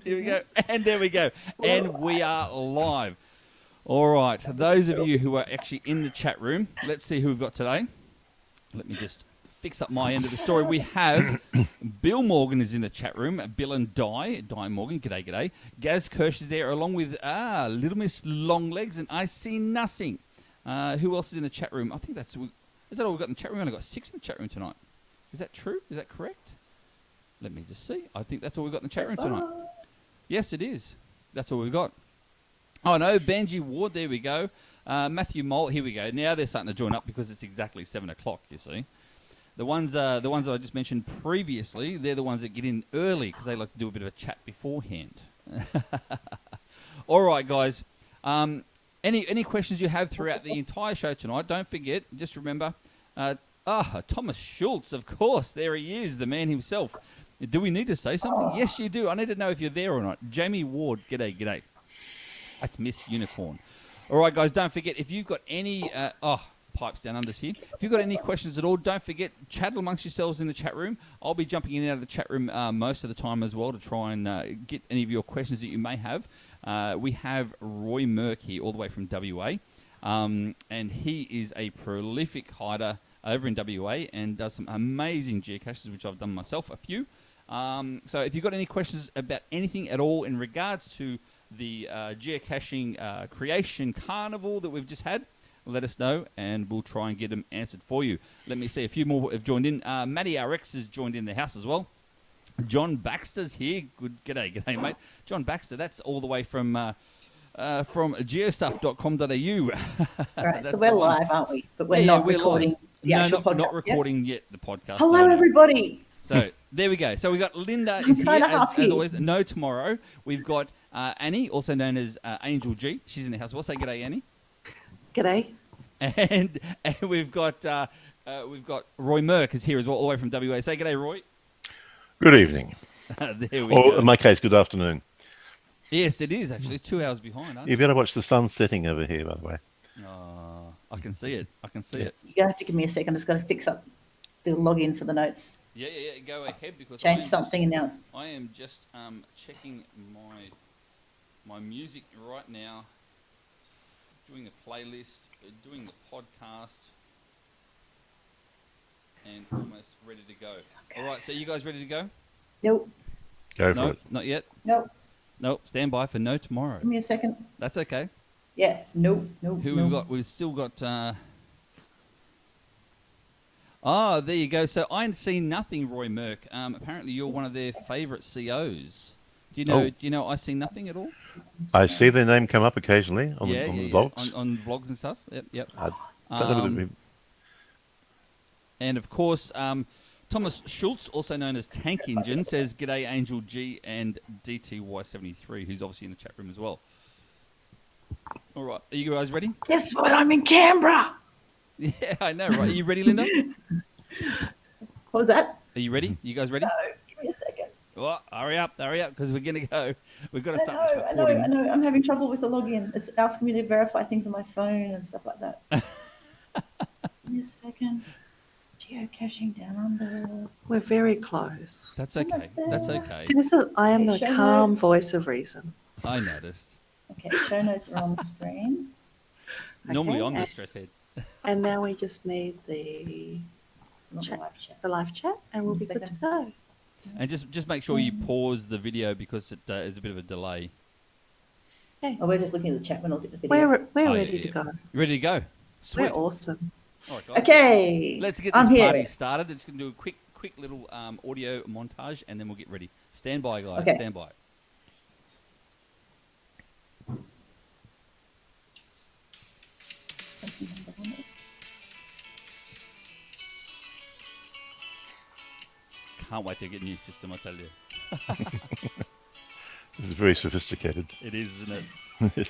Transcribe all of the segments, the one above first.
Here we go. And there we go. And we are live. All right. Those of you who are actually in the chat room, let's see who we've got today. Let me just fix up my end of the story. We have Bill Morgan is in the chat room. Bill and Di Morgan. G'day, g'day. Gaz Kirsch is there along with Little Miss Longlegs and I See Nothing. Who else is in the chat room? I think is that all we've got in the chat room? We've only got 6 in the chat room tonight. Is that true? Is that correct? Let me just see. I think that's all we've got in the chat room tonight. Yes, it is. That's all we've got. Oh, no. Benji Ward. There we go. Matthew Mole. Here we go. Now they're starting to join up because it's exactly 7 o'clock, you see. The ones that I just mentioned previously, they're the ones that get in early because they like to do a bit of a chat beforehand. All right, guys. Any questions you have throughout the entire show tonight, don't forget, just remember, Thomas Schultz, of course. There he is, the man himself. Do we need to say something? Yes, you do. I need to know if you're there or not. Jamie Ward, g'day, g'day. That's Miss Unicorn. All right, guys, don't forget, if you've got any... Pipes Down Unders here. If you've got any questions at all, don't forget, chat amongst yourselves in the chat room. I'll be jumping in and out of the chat room most of the time as well to try and get any of your questions that you may have. We have RoyMerc here all the way from WA, and he is a prolific hider over in WA and does some amazing geocaches, which I've done myself a few. So if you've got any questions about anything at all in regards to the geocaching creation carnival that we've just had, let us know, and we'll try and get them answered for you. Let me see. A few more have joined in. Matty RX has joined in the house as well. John Baxter's here. G'day, mate. John Baxter, that's all the way from geostuff.com.au. All right, so we're live, aren't we? But we're not recording live. the actual podcast. Not recording yet, the podcast. Hello, everybody. So there we go. So we've got Linda is here, as always. No tomorrow. We've got Annie, also known as Angel G. She's in the house. We'll say g'day, Annie. G'day. And we've got RoyMerc is here as well, all the way from WA. Say g'day, Roy. Good evening. There we go. In my case, good afternoon. Yes, it is actually. It's 2 hours behind, aren't You've got to watch the sun setting over here, by the way. Oh, I can see it. I can see it. You're going to have to give me a second. I'm just going to fix up the login for the notes. Yeah. Go ahead because change something and now it's... I am just checking my music right now. Doing the playlist, doing the podcast, and almost ready to go. Okay. All right, so you guys ready to go? Nope. Go for it. Not yet? Nope. Nope, stand by for no tomorrow. Give me a second. That's okay. Yeah, nope. We've got? We've still got... there you go. So I See Nothing, RoyMerc. Apparently you're one of their favourite COs. Do you know I See Nothing at all? I see their name come up occasionally on the blogs. On blogs and stuff. Yep. And of course, Thomas Schultz, also known as Tank Engine, says, "G'day, Angel G and DTY73," who's obviously in the chat room as well. All right, are you guys ready? Guess what? I'm in Canberra. Yeah, I know, right? Are you ready, Linda? What was that? Are you ready? You guys ready? No, give me a second. Oh, hurry up, because we're going to go. We've got to start this recording. I know. I'm having trouble with the login. It's asking me to verify things on my phone and stuff like that. Give me a second. Geocaching Downunder. We're very close. That's okay. That's okay. See, I am the calm voice of reason. I noticed. Okay, show notes are on the screen. Normally I'm the stress head. And now we just need the live chat, and we'll be good to go. And just make sure you pause the video because it is a bit of a delay. Okay. Oh, we're just looking at the chat. We're not at the video. We're ready to go. You ready to go? Sweet. We're awesome. All right, guys. Okay. Let's get this party started. It's going to do a quick little audio montage, and then we'll get ready. Stand by, guys. Okay. Stand by. Can't wait to get a new system, I tell you. This is very sophisticated. It is, isn't it?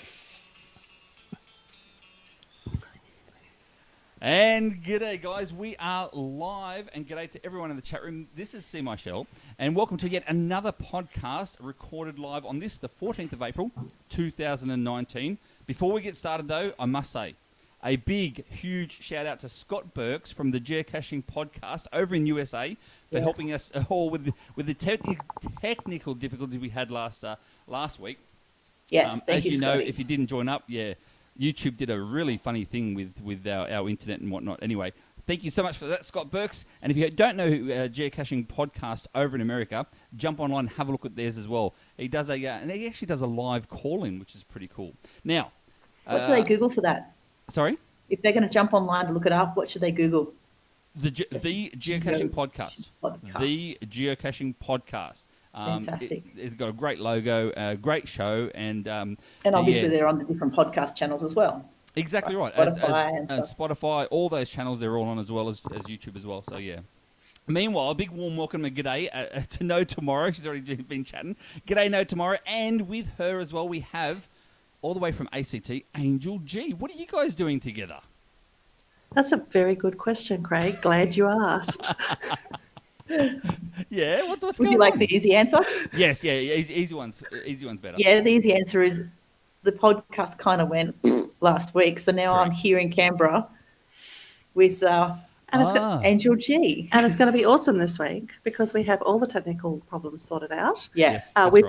And g'day, guys. We are live, and g'day to everyone in the chat room. This is See My Shell, and welcome to yet another podcast recorded live on this, the 14th of April, 2019. Before we get started, though, I must say, a big, huge shout out to Scott Berks from the Geocaching Podcast over in USA for helping us all with the technical difficulties we had last week. Yes, thank you, as you know, Scotty. if you didn't join up, YouTube did a really funny thing with our internet and whatnot. Anyway, thank you so much for that, Scott Berks. And if you don't know Geocaching Podcast over in America, jump online and have a look at theirs as well. He does and he actually does a live call-in, which is pretty cool. Now, what do they Google for that? Sorry? If they're going to jump online to look it up, what should they Google? The Geocaching Podcast. The Geocaching Podcast. Fantastic. It's got a great logo, a great show, and obviously they're on the different podcast channels as well. Exactly like right. Spotify and Spotify, all those channels they're all on as well as YouTube as well. So yeah. Meanwhile, a big warm welcome and g'day to No Tomorrow. She's already been chatting. G'day No Tomorrow, and with her as well we have all the way from ACT, Angel G. What are you guys doing together? That's a very good question, Craig. Glad you asked. Yeah, what's Would going you like on? the easy answer? Yes, easy one's better. Yeah, the easy answer is the podcast kind of went last week, so now I'm here in Canberra with Angel G. And it's going to be awesome this week because we have all the technical problems sorted out. Yes. We've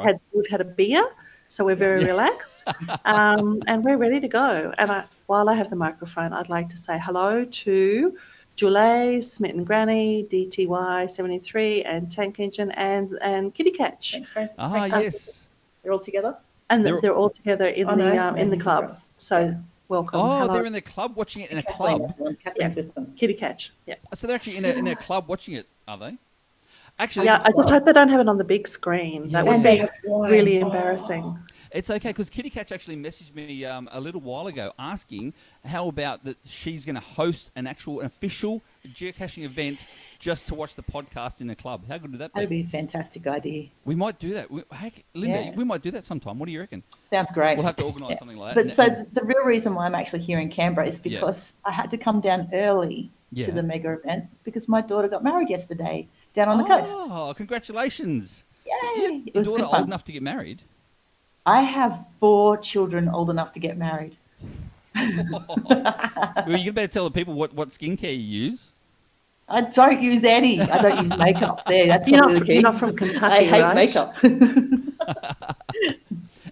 had a beer, so we're very relaxed, and we're ready to go. And while I have the microphone, I'd like to say hello to Julie, Smitten Granny, DTY 73, and Tank Engine, and Kitty Catch. Yes. They're all together? And they're all together in the club. So welcome. Oh, hello. they're in the club watching it in a club. Kathleen's with them. Kitty Catch. Yeah. So they're actually in a club watching it, are they? Actually, Yeah, I just hope they don't have it on the big screen. That would be really embarrassing. It's okay because Kitty Catch actually messaged me a little while ago asking how about that she's going to host an official geocaching event just to watch the podcast in a club. How good would that be? That'd be a fantastic idea. We might do that. Linda, we might do that sometime. What do you reckon? Sounds great. We'll have to organise something like that. But so the real reason why I'm actually here in Canberra is because I had to come down early to the mega event because my daughter got married yesterday down on the coast. Oh, congratulations. Yay. Your daughter old enough to get married? I have 4 children old enough to get married. Well, you better tell the people what skincare you use. I don't use any. I don't use makeup. That's You're not from Kentucky, I hate right? makeup.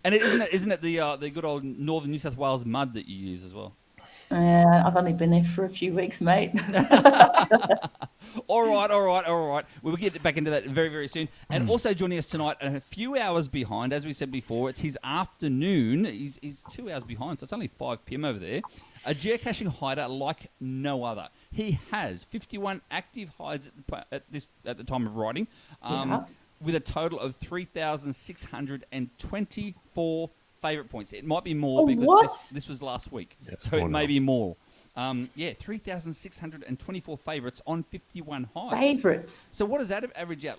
And isn't it the good old Northern New South Wales mud that you use as well? I've only been there for a few weeks, mate. All right. We'll get back into that very, very soon. And also joining us tonight, a few hours behind, as we said before, it's his afternoon. He's 2 hours behind, so it's only 5 p.m. over there. A geocaching hider like no other. He has 51 active hides at the time of writing, with a total of 3,624 favourite points. It might be more because this was last week, so it may be more. 3,624 favourites on 51 hides. Favourites. So what does that average out?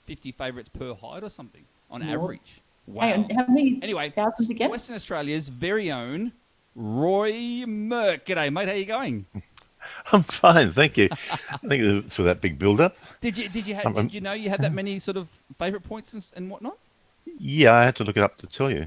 50 favourites per hide or something on average? Wow. How many Anyway, thousands again? Western Australia's very own RoyMerc. G'day, mate. How you going? I'm fine, thank you. I think for that big build-up. Did you know you had that many sort of favourite points and whatnot? Yeah, I had to look it up to tell you.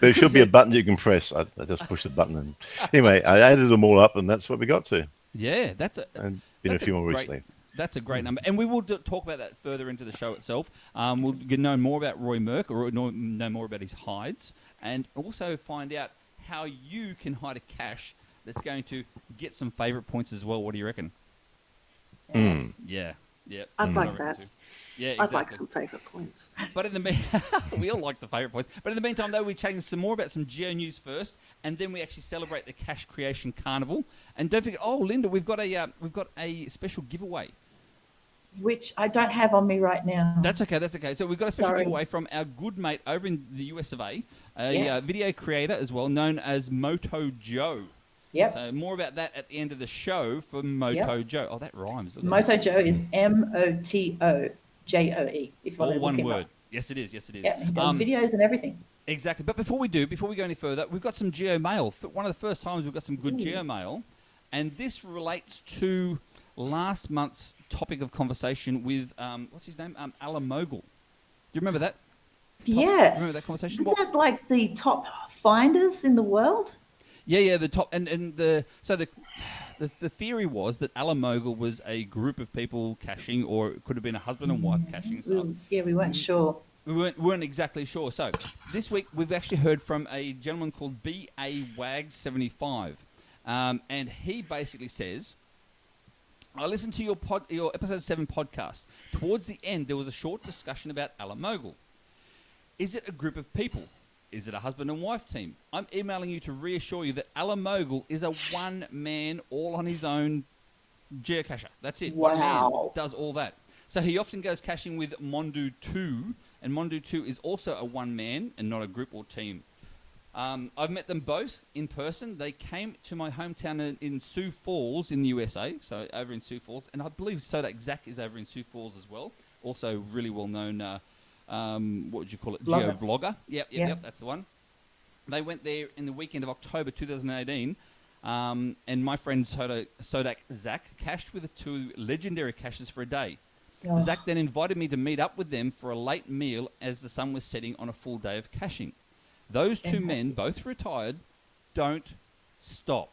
There should be a button you can press. I just pushed the button. And anyway, I added them all up, and that's what we got to. Yeah, And been a few more recently. That's a great number. And we will talk about that further into the show itself. We'll get know more about RoyMerc, or know more about his hides, and also find out how you can hide a cache that's going to get some favourite points as well. What do you reckon? Yes. Yeah. I'd like that. Yeah, exactly. I'd like some favourite points. But in the we all like the favourite points. But in the meantime, though, we're chatting some more about some geo news first, and then we actually celebrate the Cache Creation Carnival. And don't forget, Linda, we've got a special giveaway, Which I don't have on me right now. That's okay. So we've got a special giveaway from our good mate over in the US of A, video creator as well, known as Moto Joe. Yep. So more about that at the end of the show for Moto Joe. Oh, that rhymes. Moto Joe is MOTOJOE. If you want all to one look him word. up. Yes, it is. Yeah, he does videos and everything. Exactly. But before we go any further, we've got some geo mail. One of the first times we've got some good geo mail, and this relates to last month's topic of conversation with what's his name? Alan Mogul. Do you remember that? Yes. Remember that conversation? Is that like the top finders in the world. Yeah, the top and the theory was that Alamogel was a group of people caching, or it could have been a husband and wife caching. So We weren't sure. we weren't exactly sure. So this week we've actually heard from a gentleman called B.A. Wags75, and he basically says, I listened to your episode 7 podcast. Towards the end, there was a short discussion about Alamogel. Is it a group of people? Is it a husband and wife team? I'm emailing you to reassure you that Alamogel is a one-man, all-on-his-own geocacher. That's it. Wow. One man does all that. So he often goes caching with Mondu 2, and Mondu 2 is also a one-man and not a group or team. I've met them both in person. They came to my hometown in Sioux Falls in the USA, so over in Sioux Falls. And I believe Sodak Zach is over in Sioux Falls as well. Also really well-known, what would you call it, geo-vlogger. Yep, that's the one. They went there in the weekend of October 2018, and my friend Sodak Zach cached with the 2 legendary caches for a day. Oh. Zach then invited me to meet up with them for a late meal as the sun was setting on a full day of caching. Those 2 men, both retired, don't stop.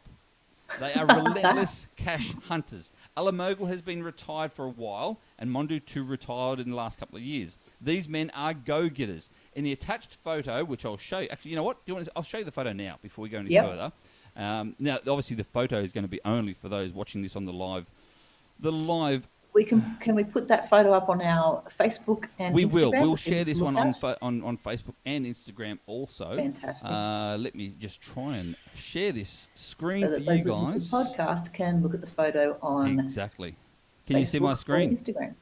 They are relentless cache hunters. Alamogel has been retired for a while, and Mondu 2 retired in the last couple of years. These men are go-getters. In the attached photo, which I'll show you... Actually, you know what? I'll show you the photo now before we go any further. Now, obviously, the photo is going to be only for those watching this on the live... Can we put that photo up on our Facebook and we Instagram? will. We'll share this one on Facebook and Instagram also. Fantastic. Let me just try and share this screen So for that you those listening to guys. the podcast can look at the photo on Exactly. Can you see my Facebook or screen? Instagram.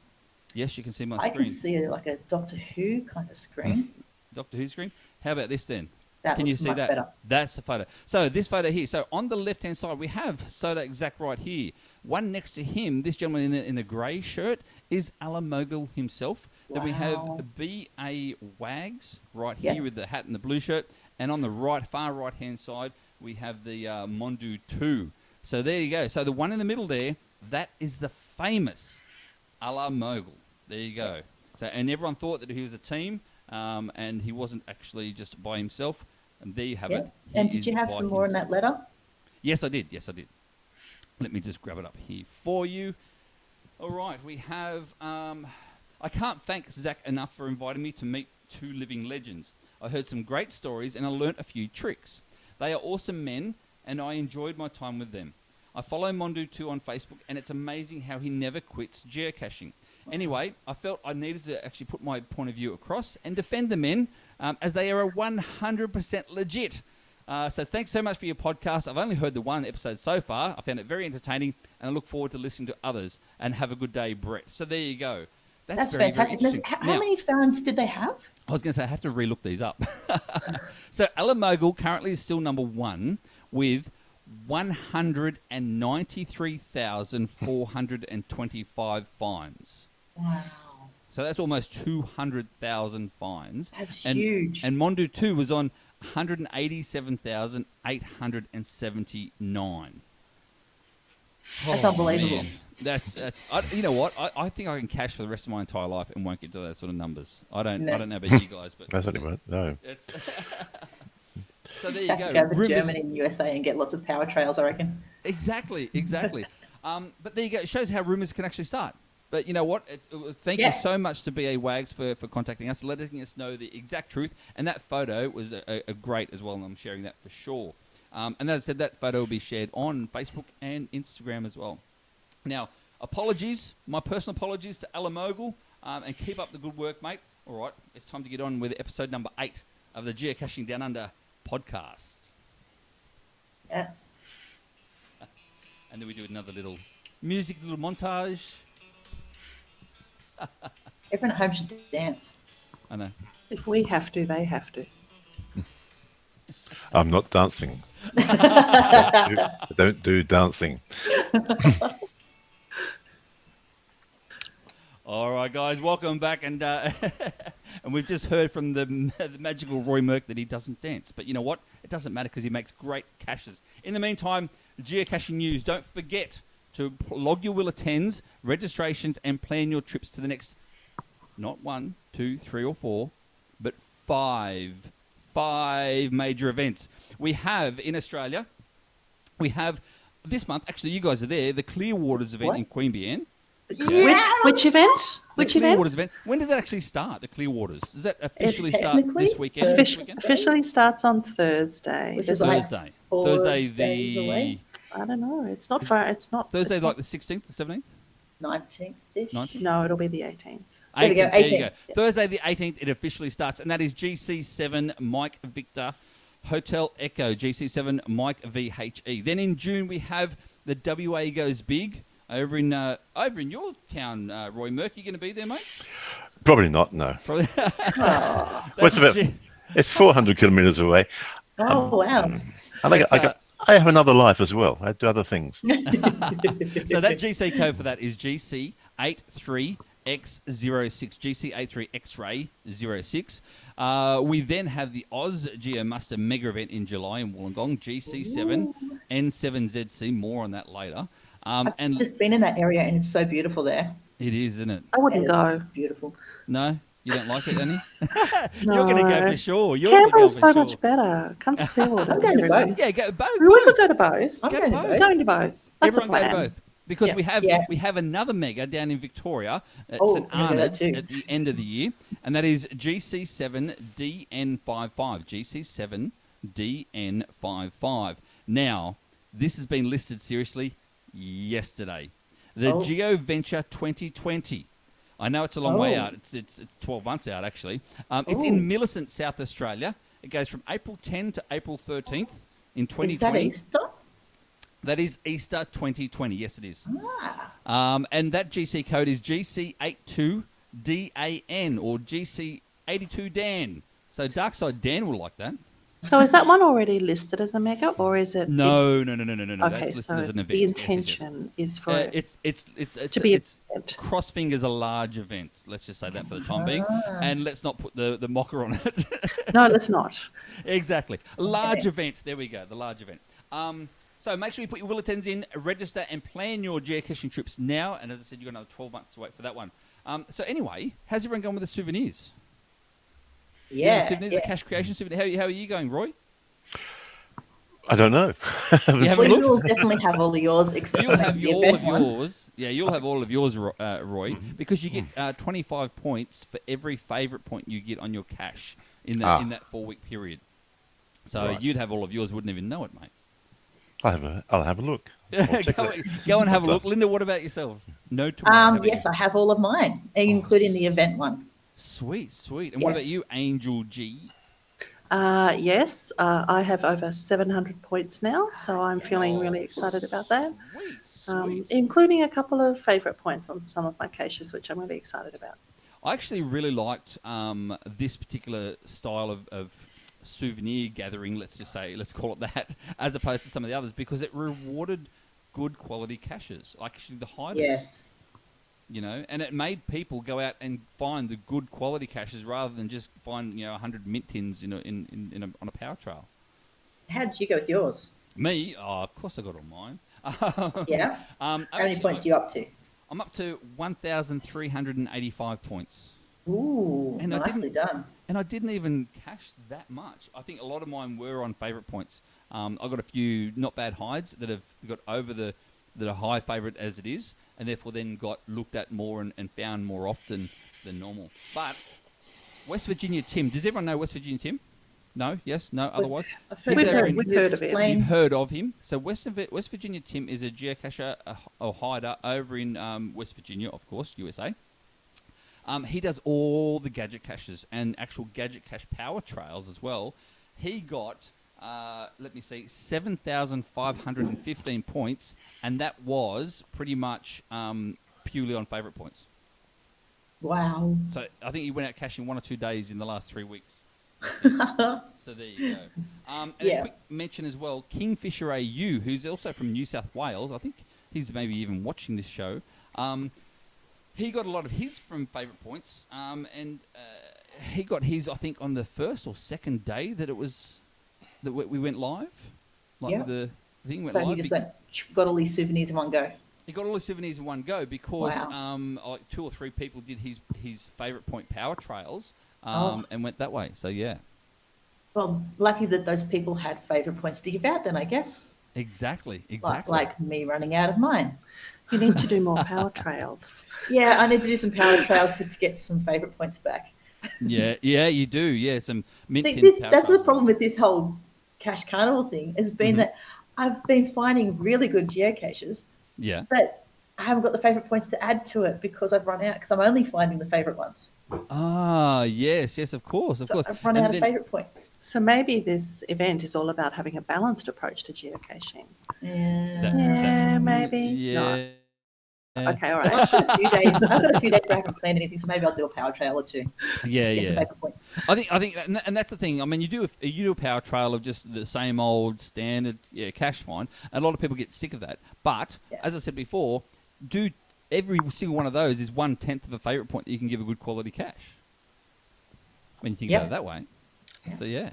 Yes, you can see my I screen. can see like a Doctor Who kind of screen. Doctor Who screen. How about this then? That Can you looks see much that? better. That's the photo. So this photo here. So on the left-hand side, we have Sodak Zach right here. One next to him, this gentleman in the grey shirt, is Alamogel himself. Then we Wow. have B.A. Wags right here Yes. with the hat and the blue shirt. And on the far right-hand side, we have the Mondu 2. So there you go. So the one in the middle there, that is the famous Alamogel. There you go. So, and everyone thought that he was a team, and he wasn't actually just by himself. And there you have it. He And did is you have by some more in himself. that letter? Yes, I did. Let me just grab it up here for you. All right, we have... I can't thank Zach enough for inviting me to meet 2 living legends. I heard some great stories and I learnt a few tricks. They are awesome men, and I enjoyed my time with them. I follow Mondu 2 on Facebook, and it's amazing how he never quits geocaching. Anyway, I felt I needed to actually put my point of view across and defend the men, as they are 100% legit. So thanks so much for your podcast. I've only heard the 1 episode so far. I found it very entertaining, and I look forward to listening to others. And have a good day, Brett. So there you go. That's very, fantastic. very interesting. How Now, many fans did they have? I was going to say, I have to relook these up. So Alamogel currently is still number 1 with 193,425 finds. Wow. So that's almost 200,000 finds. That's and, huge. And Mondu 2 was on 187,879. That's unbelievable. Man. You know what? I think I can cache for the rest of my entire life and won't get to those sort of numbers. I don't know about you guys, but That's what it was. No. it's so there you Have go. to go to Rumours- Germany and USA and get lots of power trails, I reckon. Exactly. But there you go. It shows how rumours can actually start. But you know what? Thank you so much to B.A. Wags for contacting us, letting us know the exact truth. And that photo was a great as well, and I'm sharing that for sure. And as I said, that photo will be shared on Facebook and Instagram as well. Now, my personal apologies to Alamogel, and keep up the good work, mate. All right, it's time to get on with episode number 8 of the Geocaching Downunder podcast. Yes. And then we do another little montage. Everyone at home should dance. I know. If we have to, they have to. I'm not dancing. I don't do dancing. All right, guys, welcome back, and and we've just heard from the magical RoyMerc that he doesn't dance. But you know what? It doesn't matter because he makes great caches. In the meantime, geocaching news. Don't forget to log your will attends, registrations, and plan your trips to the next, not 1, 2, 3, or 4, but 5 5 major events. We have in Australia, this month, actually you guys are there, the Clearwaters event in Queanbeyan. Which event? The Clearwaters event. When does that actually start, the Clearwaters? Does that officially start this weekend? Officially starts on Thursday. Which is Thursday. Thursday the... I don't know. It's not far. It's not... Thursday it's like not, the 16th, the 17th? 19th-ish. 19th? No, it'll be the 18th. 18th, There you go. Thursday the 18th, it officially starts, and that is GC7 Mike Victor Hotel Echo, GC7 Mike VHE. Then in June we have the WA Goes Big over in your town, RoyMerc. You going to be there, mate? Probably not. No. Probably. It's 400 kilometres away. Oh, wow. I have another life as well. I do other things. So that GC code for that is GC83X06, GC83 X-Ray 06. We then have the Oz Geomuster Mega Event in July in Wollongong, GC7 N7ZC. More on that later. I've just been in that area and it's so beautiful there. It is, isn't it? I wouldn't go. Beautiful. No? You don't like it, Annie? No. You're going to go for sure. Canberra's so much better. Come to Clearwater. I'm going to both. Yeah, go both. We could go to both. I'm going to both. Going to both. That's Everyone a plan. go both. Because Yeah. we have another mega down in Victoria at Oh, St remember that Arnold's too. at the end of the year, and that is GC7DN55. GC7DN55. Now, this has been listed seriously yesterday. The GeoVenture 2020. I know it's a long way out. It's 12 months out, actually. It's in Millicent, South Australia. It goes from April 10 to April 13th in 2020. Is that Easter? That is Easter 2020. Yes, it is. Ah. And that GC code is GC82DAN or GC82Dan. So Darkside Dan will like that. So is that one already listed as a mega, or is it? No. Okay, That's listed so as an event. the Yes, intention is for it it's to be an it's event. cross fingers a large event. Let's just say that for the time being, and let's not put the mocker on it. No, let's not. Exactly, a large event. There we go, the large event. So make sure you put your Willetons in, register, and plan your geocaching trips now. And as I said, you've got another 12 months to wait for that one. So anyway, how's everyone going with the souvenirs? Yeah. The cache creation souvenir. How are you going, Roy? I don't know. You haven't We looked? will definitely have all of yours except You'll for have the all event of one. yours. Yeah, you'll have all of yours, Roy, because you get 25 points for every favourite point you get on your cache in that 4-week period. So you'd have all of yours, wouldn't even know it, mate. I'll have a look. Go and have a look. Linda, what about yourself? No tomorrow. Yes, I have all of mine, including the event one. Sweet. And what about Yes. you, Angel G? Yes, I have over 700 points now, so I'm feeling really excited about that. Sweet. Including a couple of favourite points on some of my caches, which I'm really excited about. I actually really liked this particular style of souvenir gathering, let's call it that, as opposed to some of the others, because it rewarded good quality caches, like actually the hiders. Yes. You know, and it made people go out and find the good quality caches rather than just find 100 mint tins on a power trail. How did you go with yours? Me, of course I got all mine. Yeah. How many points are you up to? I'm up to 1,385 points. Ooh, And I nicely done. And I didn't even cache that much. I think a lot of mine were on favourite points. I got a few not bad hides that have got over that are high favourite as it is, and therefore then got looked at more and found more often than normal. But West Virginia Tim, does everyone know West Virginia Tim? No? Yes? No? Otherwise? We've heard of him. You've heard of him. So West Virginia Tim is a geocacher, a hider over in West Virginia, of course, USA. He does all the gadget caches and actual gadget cache power trails as well. He got, 7,515 points, and that was pretty much purely on favourite points. Wow. So I think he went out caching 1 or 2 days in the last 3 weeks. So there you go. And a quick mention as well, Kingfisher AU, who's also from New South Wales. I think he's maybe even watching this show. He got a lot of his from favourite points, and he got his, I think, on the first or second day that we went live. The thing went So live. he just got all these souvenirs in one go. He got all the souvenirs in one go because like 2 or 3 people did his favourite point power trails and went that way. So yeah. Well, lucky that those people had favourite points to give out then, I guess. Exactly. Like me running out of mine. You need to do more power trails. Yeah, I need to do some power trails just to get some favourite points back. Yeah, you do. Yeah, some mint tin power That's the trails. problem with this whole Cache Carnival thing, has been that I've been finding really good geocaches, Yeah. but I haven't got the favourite points to add to it because I've run out, because I'm only finding the favourite ones. Ah, yes, of course. So I've run out of favourite points. So maybe this event is all about having a balanced approach to geocaching. Yeah. Maybe. Yeah. No. Okay, all I've right. got a few days where I haven't planned anything, so maybe I'll do a power trail or two. Get some favourite points. I think, and that's the thing. I mean, you do a power trail of just the same old standard cache find, and a lot of people get sick of that. But as I said before, do every single one of those is 1/10 of a favourite point that you can give a good quality cache. When you think about it that way. So yeah.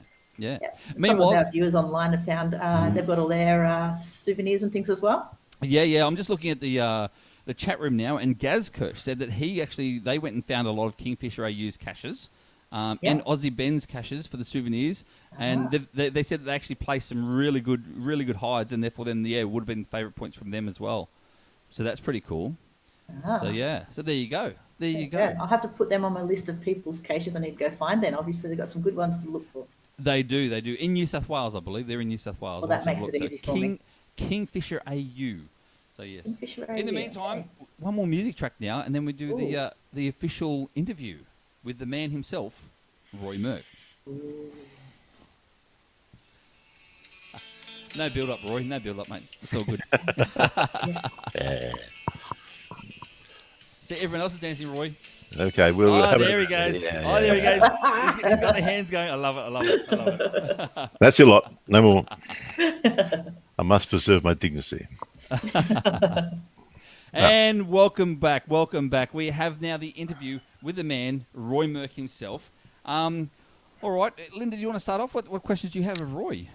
Meanwhile, some of our viewers online have found they've got all their souvenirs and things as well. Yeah. I'm just looking at the chat room now, and Gaz Kirsch said that they went and found a lot of Kingfisher AU's caches and Aussie Ben's caches for the souvenirs, and they said that they actually placed some really good hides, and therefore then it would have been favourite points from them as well. So that's pretty cool. So there you go. There you go. I'll have to put them on my list of people's caches I need to go find then. Obviously, they've got some good ones to look for. They do. In New South Wales, I believe. They're in New South Wales. Well, that makes it easy for me. Kingfisher AU. So, yes. In the meantime, one more music track now, and then we do the official interview with the man himself, RoyMerc. No build-up, Roy. No build-up, mate. It's all good. See, everyone else is dancing, Roy. Okay, we'll there he goes. Yeah. There he goes. He's got the hands going. I love it. That's your lot. No more. I must preserve my dignity. And welcome back. We have now the interview with the man, RoyMerc himself. All right, Linda, do you want to start off? What questions do you have of Roy?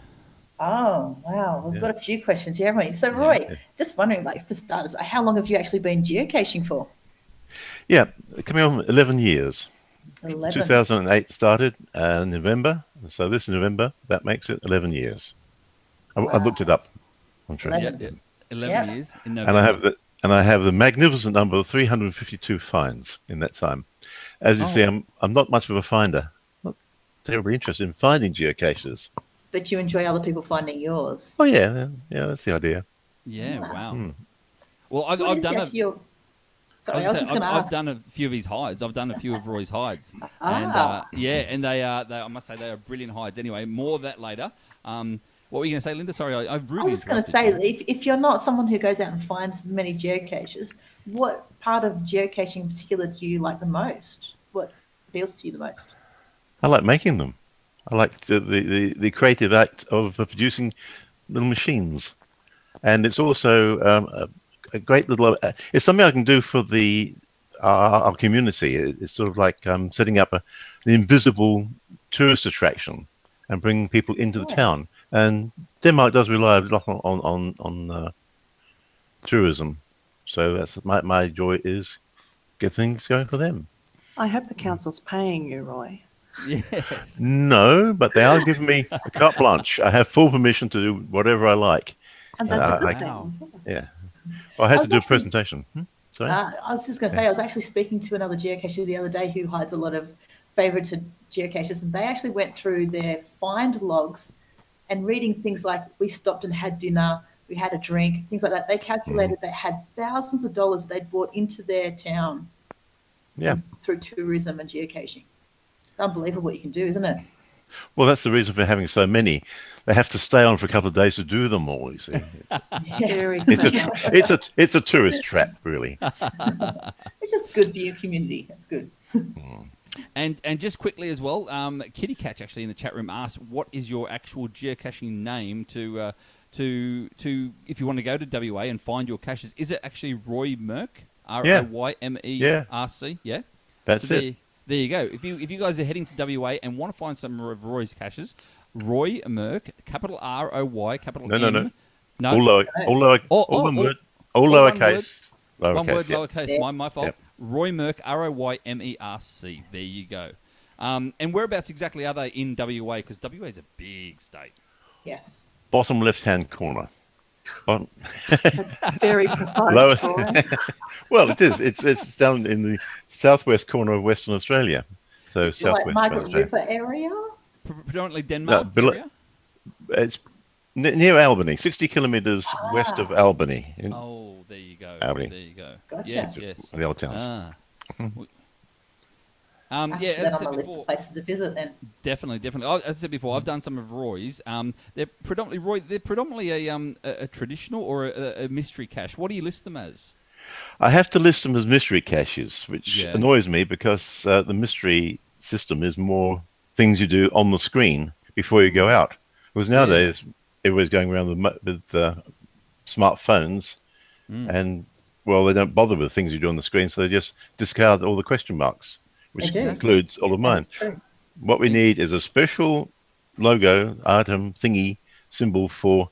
Oh, wow. We've got a few questions here, haven't we? So, Roy, just wondering, for starters, how long have you actually been geocaching for? Yeah, coming on 11 years. 11. 2008 started in November. So this November, that makes it 11 years. I looked it up. I'm sure. 11 years in November. And I have the magnificent number of 352 finds in that time. As you see, I'm not much of a finder. Not terribly interested in finding geocaches. But you enjoy other people finding yours. Oh yeah, that's the idea. Yeah, wow. Well, I've done I've done a few of his hides. I've done a few of Roy's hides, and they I must say they are brilliant hides. Anyway, more of that later. What were you going to say, Linda? Sorry, I really. I was just going to say, if you're not someone who goes out and finds many geocaches, what part of geocaching in particular do you like the most? What appeals to you the most? I like making them. I like the creative act of producing little machines, and it's also a great little. It's something I can do for our community. It's sort of like setting up an invisible tourist attraction and bringing people into the town. And Denmark does rely a lot on tourism, so that's my joy is get things going for them. I hope the council's paying you, Roy. Yes. No, but they are giving me a carte blanche. I have full permission to do whatever I like. And that's a good thing. Yeah. Well, I had to do a presentation. Sorry? I was just going to say, I was actually speaking to another geocacher the other day who hides a lot of favorited geocaches, and they actually went through their find logs and reading things like, we stopped and had dinner, we had a drink, things like that. They calculated they had thousands of dollars they'd brought into their town through tourism and geocaching. It's unbelievable what you can do, isn't it? Well, that's the reason for having so many. They have to stay on for a couple of days to do them all, you see. Very It's a tourist trap, really. It's just good for your community. That's good. And just quickly as well, Kitty Catch actually in the chat room asked, what is your actual geocaching name to if you want to go to WA and find your caches? Is it actually RoyMerc? RoyMerc? Yeah. That's it. There you go. If you guys are heading to WA and want to find some of Roy's caches, RoyMerc, capital ROY, capital M. No. All lowercase. One word, Yeah. lowercase. My fault. Yep. RoyMerc, RoyMerc. There you go. And whereabouts exactly are they in WA? Because WA is a big state. Yes. Bottom left-hand corner. Bottom. Very precise, Lower. Roy. Well, it is. It's down in the southwest corner of Western Australia. So Like southwest. Margaret Australia. River area. Predominantly Denmark below- area? It's near Albany, 60 kilometres west of Albany. In Oh, there you go. Albany. There you go. Gotcha. Yes. the old towns. Ah. I Yeah, have as that I said on my list before, of places to visit then. definitely. As I said before, I've done some of Roy's. They're predominantly a traditional or a mystery cache. What do you list them as? I have to list them as mystery caches, which Yeah. annoys me because the mystery system is more things you do on the screen before you go out. Because nowadays, everybody's going around with smartphones and, well, they don't bother with things you do on the screen, so they just discard all the question marks, which They do. includes all of mine. That's true. What we need is a special logo, item, thingy, symbol for,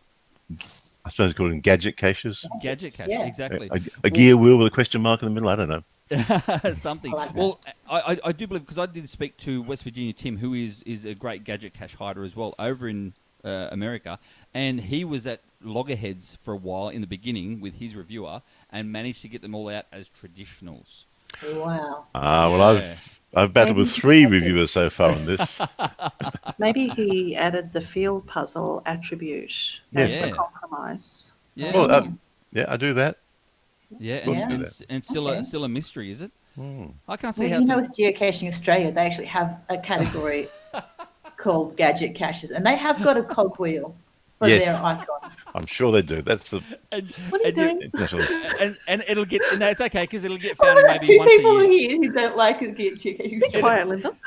I suppose, called them gadget caches. Gadget cache, Yeah. exactly. A gear wheel with a question mark in the middle. I don't know. Something. I like that. Well, I do believe, because I did speak to West Virginia Tim, who is a great gadget cache hider as well over in America, and he was at Loggerheads for a while in the beginning with his reviewer and managed to get them all out as traditionals. Wow. Well, Yeah. I've battled with 3 reviewers so far on this. Maybe he added the field puzzle attribute Yes. as a Yeah. compromise. Yeah, Well, yeah, I do that. and still Okay. a mystery, is it? I can't see Well, how. you it's know, with Geocaching Australia, they actually have a category called gadget caches, and they have got a cogwheel for Yes. their icon. I'm sure they do. That's the and, What are you and you- doing? international. and it'll get no, it's okay because it'll get Oh, found I've got maybe 2 once a people year. here who don't like Geocaching Australia. Quiet, Linda.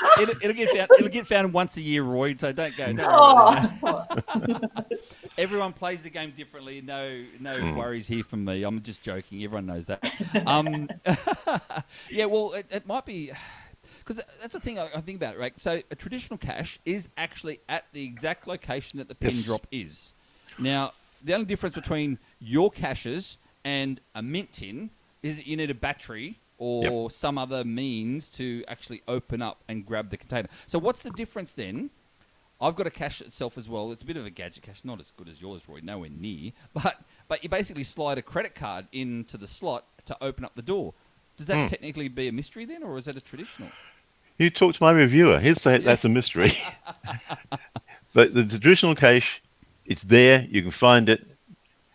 It'll get found once a year, Roy. So don't go. Don't worry about that. Oh, Everyone plays the game differently. No worries here from me. I'm just joking. Everyone knows that. Yeah, well, it might be because that's the thing I think about, right? So a traditional cache is actually at the exact location that the pin Yes. drop is. Now, the only difference between your caches and a mint tin is that you need a battery or some other means to actually open up and grab the container. So what's the difference then? I've got a cache itself as well. It's a bit of a gadget cache, not as good as yours, Roy, nowhere near. But you basically slide a credit card into the slot to open up the door. Does that technically be a mystery then, or is that a traditional? You talk to my reviewer. He'll say that's a mystery. But the traditional cache, it's there. You can find it.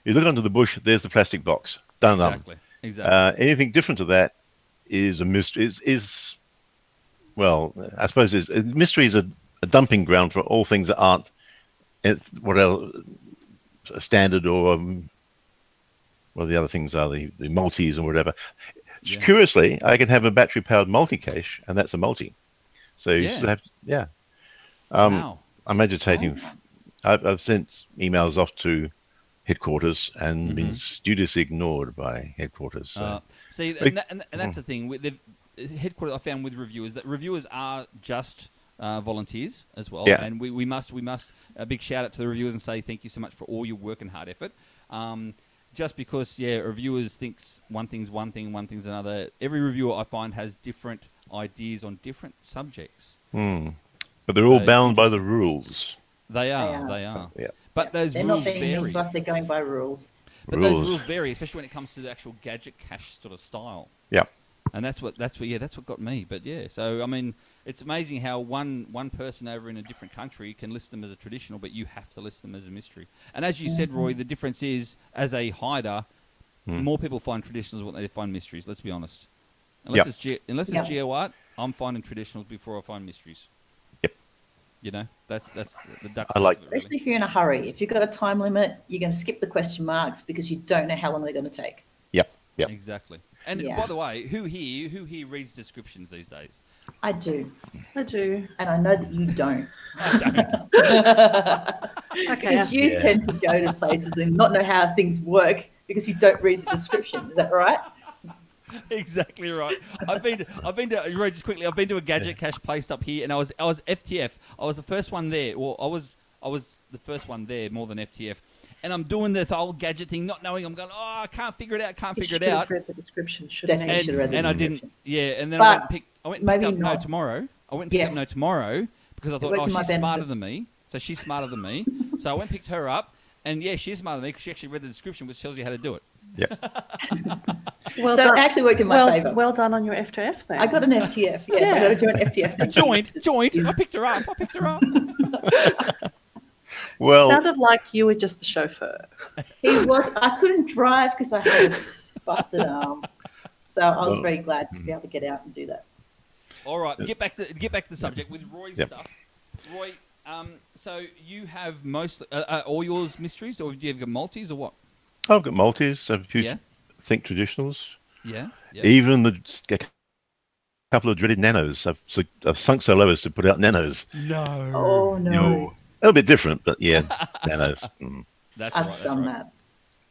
You look under the bush. There's the plastic box. Done. Exactly. Anything different to that is a mystery. Well, I suppose mystery is a dumping ground for all things that aren't what else standard or well, the other things are the multis or whatever. Yeah. Curiously, I can have a battery-powered multi-cache, and that's a multi. So you Yeah. still have, Wow. I'm agitating. I've sent emails off to headquarters and been studiously ignored by headquarters. So. See, and that's the thing. With the headquarters, I found with reviewers that reviewers are just volunteers as well. Yeah. And we must a big shout out to the reviewers and say thank you so much for all your work and hard effort. Just because, reviewers thinks one thing's one thing, one thing's another. Every reviewer I find has different ideas on different subjects. But they're all So, bound by the rules. They are. Yeah. But those they're rules not being mean vary. to us, they're going by rules. But those rules vary, especially when it comes to the actual gadget cache sort of style. Yeah. And that's what got me. But so I mean, it's amazing how one person over in a different country can list them as a traditional, but you have to list them as a mystery. And as you said, Roy, the difference is, as a hider, more people find traditionals than they find mysteries. Let's be honest. Unless it's geo art, I'm finding traditionals before I find mysteries. Yep. You know, that's the duck. I like- of it, really. Especially if you're in a hurry. If you've got a time limit, you're going to skip the question marks because you don't know how long they're going to take. Yep. Exactly. And Yeah. by the way, who here reads descriptions these days? I do. I do. And I know that you don't. Okay. Because you tend to go to places and not know how things work because you don't read the description. Is that right? Exactly right. I've been to Roy, just quickly. I've been to a gadget cache place up here, and I was FTF. I was the first one there. Well, I was the first one there more than FTF. And I'm doing the whole gadget thing, not knowing. I'm going, I can't figure it out. You should have read the description, shouldn't Definitely you? should have read the And I description. didn't. Yeah, and then But I went and picked maybe up. No, not. tomorrow I went and picked up Yes. No Tomorrow because I thought, worked oh, in my she's smarter benefit. than me. So she's smarter than me. So I went and picked her up. And yeah, she's smarter than me because she actually read the description, which tells you how to do it. Well So done. it actually worked in my favour. Well done on your F2F then. I got an FTF. Yes, I got a joint FTF. Joint. I picked her up. Well, Sounded like you were just the chauffeur. He was. I couldn't drive because I had a busted arm. So I was very glad to be able to get out and do that. All right, get back to the subject with Roy's Yep. stuff. Roy, so you have mostly all yours mysteries, or do you have multis, or what? I've got multis, a few Yeah. think traditionals, Yeah. even a couple of dreaded nanos. I've sunk so low as to put out nanos. No. Oh no, A little bit different, but yeah, nanos. That's I've right. That's done right. that.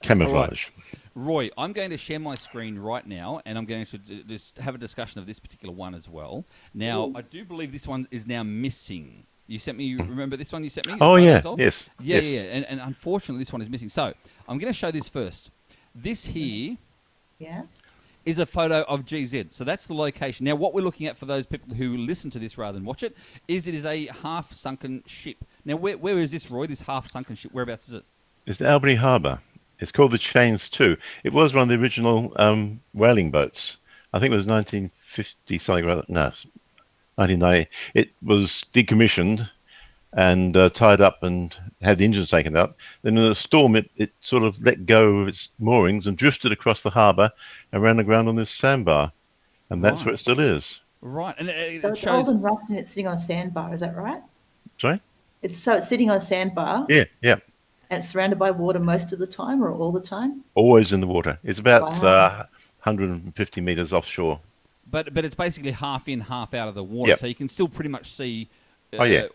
Camouflage. Roy, I'm going to share my screen right now, and I'm going to just have a discussion of this particular one as well. Now, I do believe this one is now missing. You sent me. Remember this one you sent me? Oh, yeah. Photos of? Yes. Yeah, yes. yeah. And unfortunately, this one is missing. So I'm going to show this first. This here Yes. is a photo of GZ. So that's the location. Now, what we're looking at for those people who listen to this rather than watch it is a half-sunken ship. Now, where is this, Roy, this half-sunken ship? Whereabouts is it? It's the Albany Harbour. It's called the Chains 2. It was one of the original whaling boats. I think it was 1950 something rather. No, 1990. It was decommissioned and tied up and had the engines taken up. Then in a storm, it sort of let go of its moorings and drifted across the harbour and ran aground on this sandbar. And that's where it still is. Right. And So it it's shows... old and rusty and it's sitting on a sandbar. Is that right? Sorry? It's sitting on a sandbar. Yeah, yeah. And it's surrounded by water most of the time or all the time. Always in the water. It's about Wow. 150 metres offshore. But it's basically half in, half out of the water. Yep. So you can still pretty much see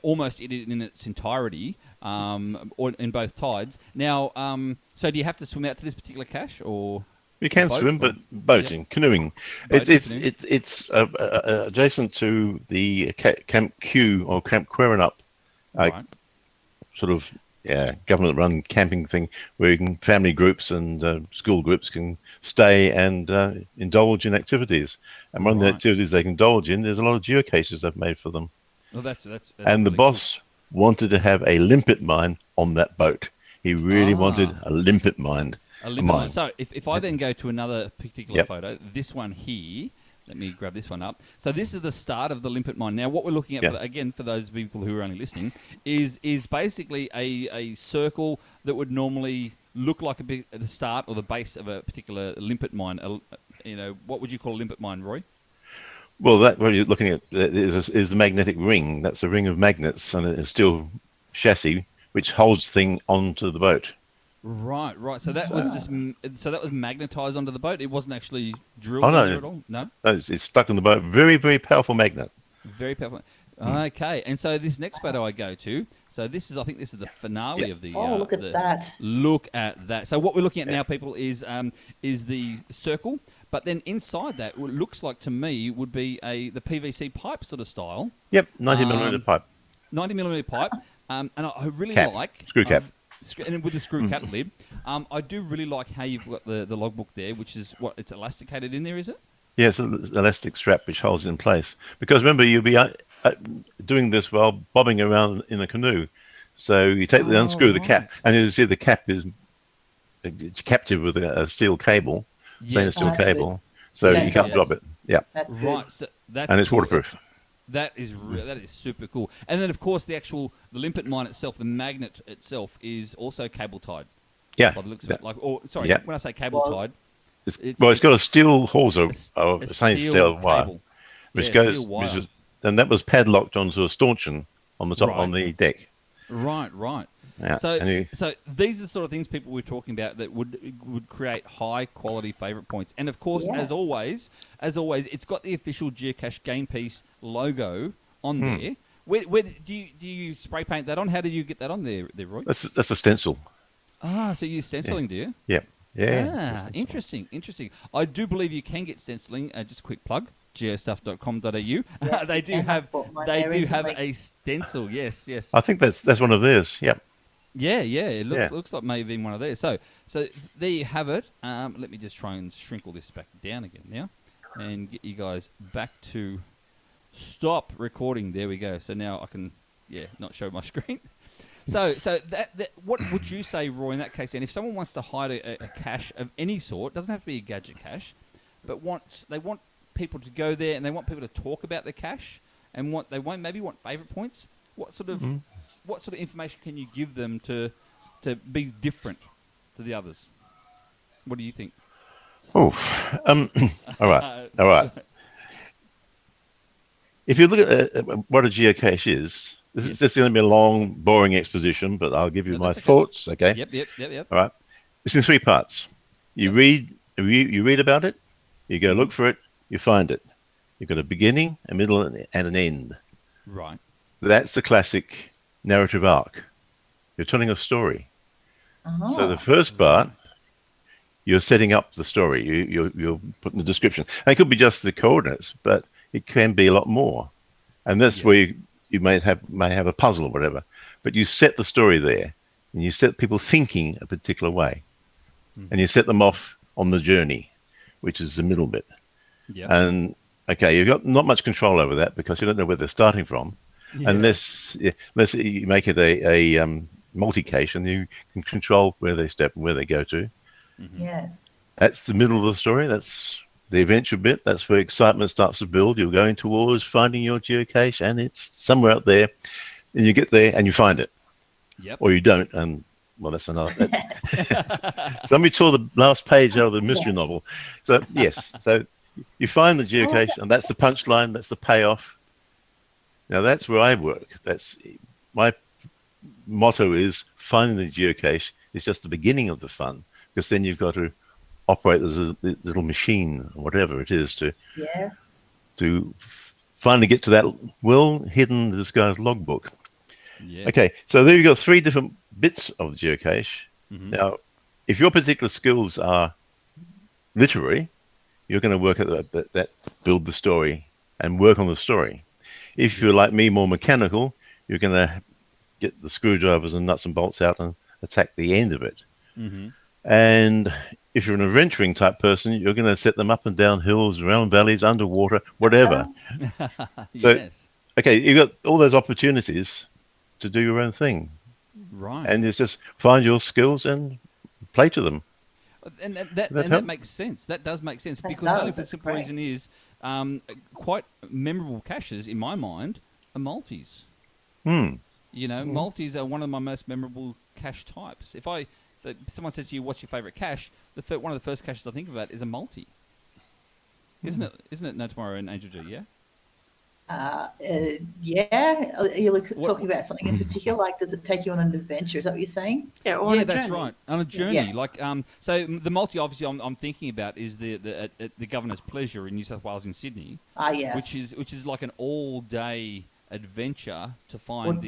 almost it in its entirety or in both tides. Now, so do you have to swim out to this particular cache or... You can boat, swim, or- but boating, canoeing. Boating, It's adjacent to the Camp Q or Camp Querenup, Right. sort of government-run camping thing where you can, family groups and school groups can stay and indulge in activities. And one of the Right. activities they can indulge in, there's a lot of geocaches I've made for them. Well, that's And the really boss wanted to have a limpet mine on that boat. He really wanted a limpet mine. A limit mine. line. So if I then go to another particular Yep. photo, this one here, let me grab this one up. So this is the start of the limpet mine. Now what we're looking at, Yeah. again, for those people who are only listening, is basically a circle that would normally look like the start or the base of a particular limpet mine. What would you call a limpet mine, Roy? Well, that what you're looking at is the magnetic ring. That's a ring of magnets and a steel chassis which holds the thing onto the boat. Right. So that was just magnetized onto the boat. It wasn't actually drilled Oh, no. in there at all. No. No, it's stuck on the boat. Very, very powerful magnet. Very powerful. Okay, and so this next photo I go to, so this is, I think this is the finale of the. Look at that. Look at that. So what we're looking at now, people, is the circle, but then inside that, what it looks like to me would be the PVC pipe sort of style, Yep, 90mm pipe. 90mm pipe, and I really Cap. like Screw cap. and with the screw cap lid. I do really like how you've got the logbook there, which is it's elasticated in there, is it? Yeah, it's an elastic strap which holds it in place. Because remember, you'll be doing this while bobbing around in a canoe. So you take the unscrew the cap, and as you see, the cap is it's captive with a steel cable, stainless steel cable, so Yeah, you can't yes. drop it. Yeah, That's good. Right. So that's and it's cool. waterproof. That is super cool. And then, of course, the limpet mine itself, the magnet itself, is also cable tied. Yeah, By the looks of yeah. it. Yeah. When I say cable tied, It's got a steel hawser of a stainless steel wire, cable. which Yeah, goes, steel wire. and that was padlocked onto a stanchion on the top Right. on the deck. Right. Yeah, So, and so these are the sort of things people were talking about that would create high quality favourite points. And of course, Yes. as always, it's got the official Geocache Game Piece logo on there. Where do you spray paint that on? How did you get that on there, Roy? that's a stencil. So you use stenciling, do you? Yeah, yeah. Ah, interesting. I do believe you can get stenciling. Just a quick plug: geostuff.com.au. Yes, they do and have I've bought mine there have recently. a stencil. Yes. I think that's one of theirs. Yep. Yeah. It Yeah. looks like maybe been one of theirs. So there you have it. Let me just try and shrink all this back down again now, and get you guys back to stop recording. There we go. So now I can, not show my screen. So that what would you say, Roy, in that case? And if someone wants to hide a cache of any sort, doesn't have to be a gadget cache, but they want people to go there and they want people to talk about the cache and maybe want favourite points. What sort of information can you give them to be different to the others? What do you think? Oh, all right. If you look at what a geocache is, this is just going to be a long, boring exposition, but I'll give you my thoughts. Okay. Yep. All right. It's in 3 parts. You read about it. You go look for it. You find it. You've got a beginning, a middle, and an end. Right. That's the classic narrative arc. You're telling a story. So the first part, you're setting up the story. You're putting the description. And it could be just the coordinates, but it can be a lot more. And that's where you may have a puzzle or whatever. But you set the story there, and you set people thinking a particular way. And you set them off on the journey, which is the middle bit. Yep. And okay, you've got not much control over that because you don't know where they're starting from, unless you make it a multi-cache, and you can control where they step and where they go to. Yes. That's the middle of the story. That's the adventure bit. That's where excitement starts to build. You're going towards finding your geocache, and it's somewhere out there, and you get there and you find it. Yep. Or you don't, and well, that's another. Somebody tore the last page out of the mystery novel. So yes, so you find the geocache, and that's the punchline. That's the payoff. Now that's where I work. That's my motto: is finding the geocache is just the beginning of the fun, because then you've got to operate as a little machine, or whatever it is, to finally get to that well-hidden, disguised logbook. Yeah. Okay, so there you've got 3 different bits of the geocache. Now, if your particular skills are literary, you're going to work at that build the story and work on the story. If you're like me, more mechanical, you're going to get the screwdrivers and nuts and bolts out and attack the end of it. And if you're an adventuring type person, you're going to set them up and down hills, around valleys, underwater, whatever. So, okay, you've got all those opportunities to do your own thing. Right. And it's just find your skills and play to them. And that makes sense. That does make sense, because only for the simple reason is quite memorable caches in my mind are multis. You know, multis are one of my most memorable cache types. If someone says to you, "What's your favourite cache?" One of the first caches I think about is a multi. Isn't it? No Tomorrow and Angel G, yeah. Yeah. Are you talking about something in particular? Like, does it take you on an adventure? Is that what you're saying? Yeah, or on a that's journey. right. On a journey, Yes. So the multi obviously I'm thinking about is the Governor's Pleasure in New South Wales in Sydney. Yes. Which is like an all-day adventure to find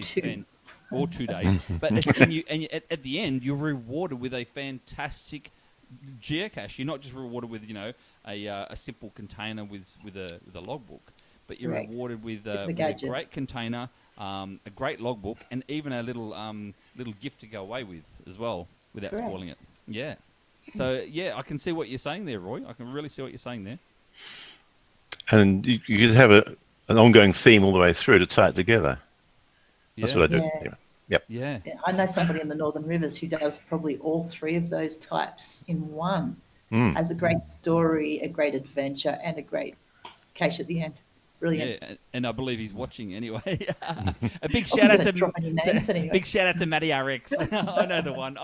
or 2 days. But at the end, you're rewarded with a fantastic geocache. You're not just rewarded with a simple container with a logbook, but you're rewarded with a great container, a great logbook, and even a little gift to go away with as well, without spoiling it. Yeah. So I can see what you're saying there, Roy. I can really see what you're saying there. And you could have an ongoing theme all the way through to tie it together. That's what I do. Yep. Yeah. I know somebody in the Northern Rivers who does probably all 3 of those types in one. Has a great story, a great adventure, and a great cache at the end. Brilliant. Yeah, and I believe he's watching anyway. A big shout out to big shout out to Matty RX. I know the one.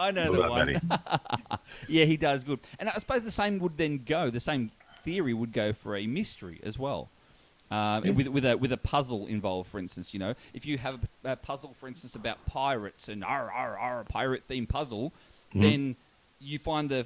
Yeah, he does good. And I suppose the same would then go. The same theory would go for a mystery as well. With a puzzle involved, for instance, if you have a puzzle, for instance, about pirates and a pirate themed puzzle, then you find the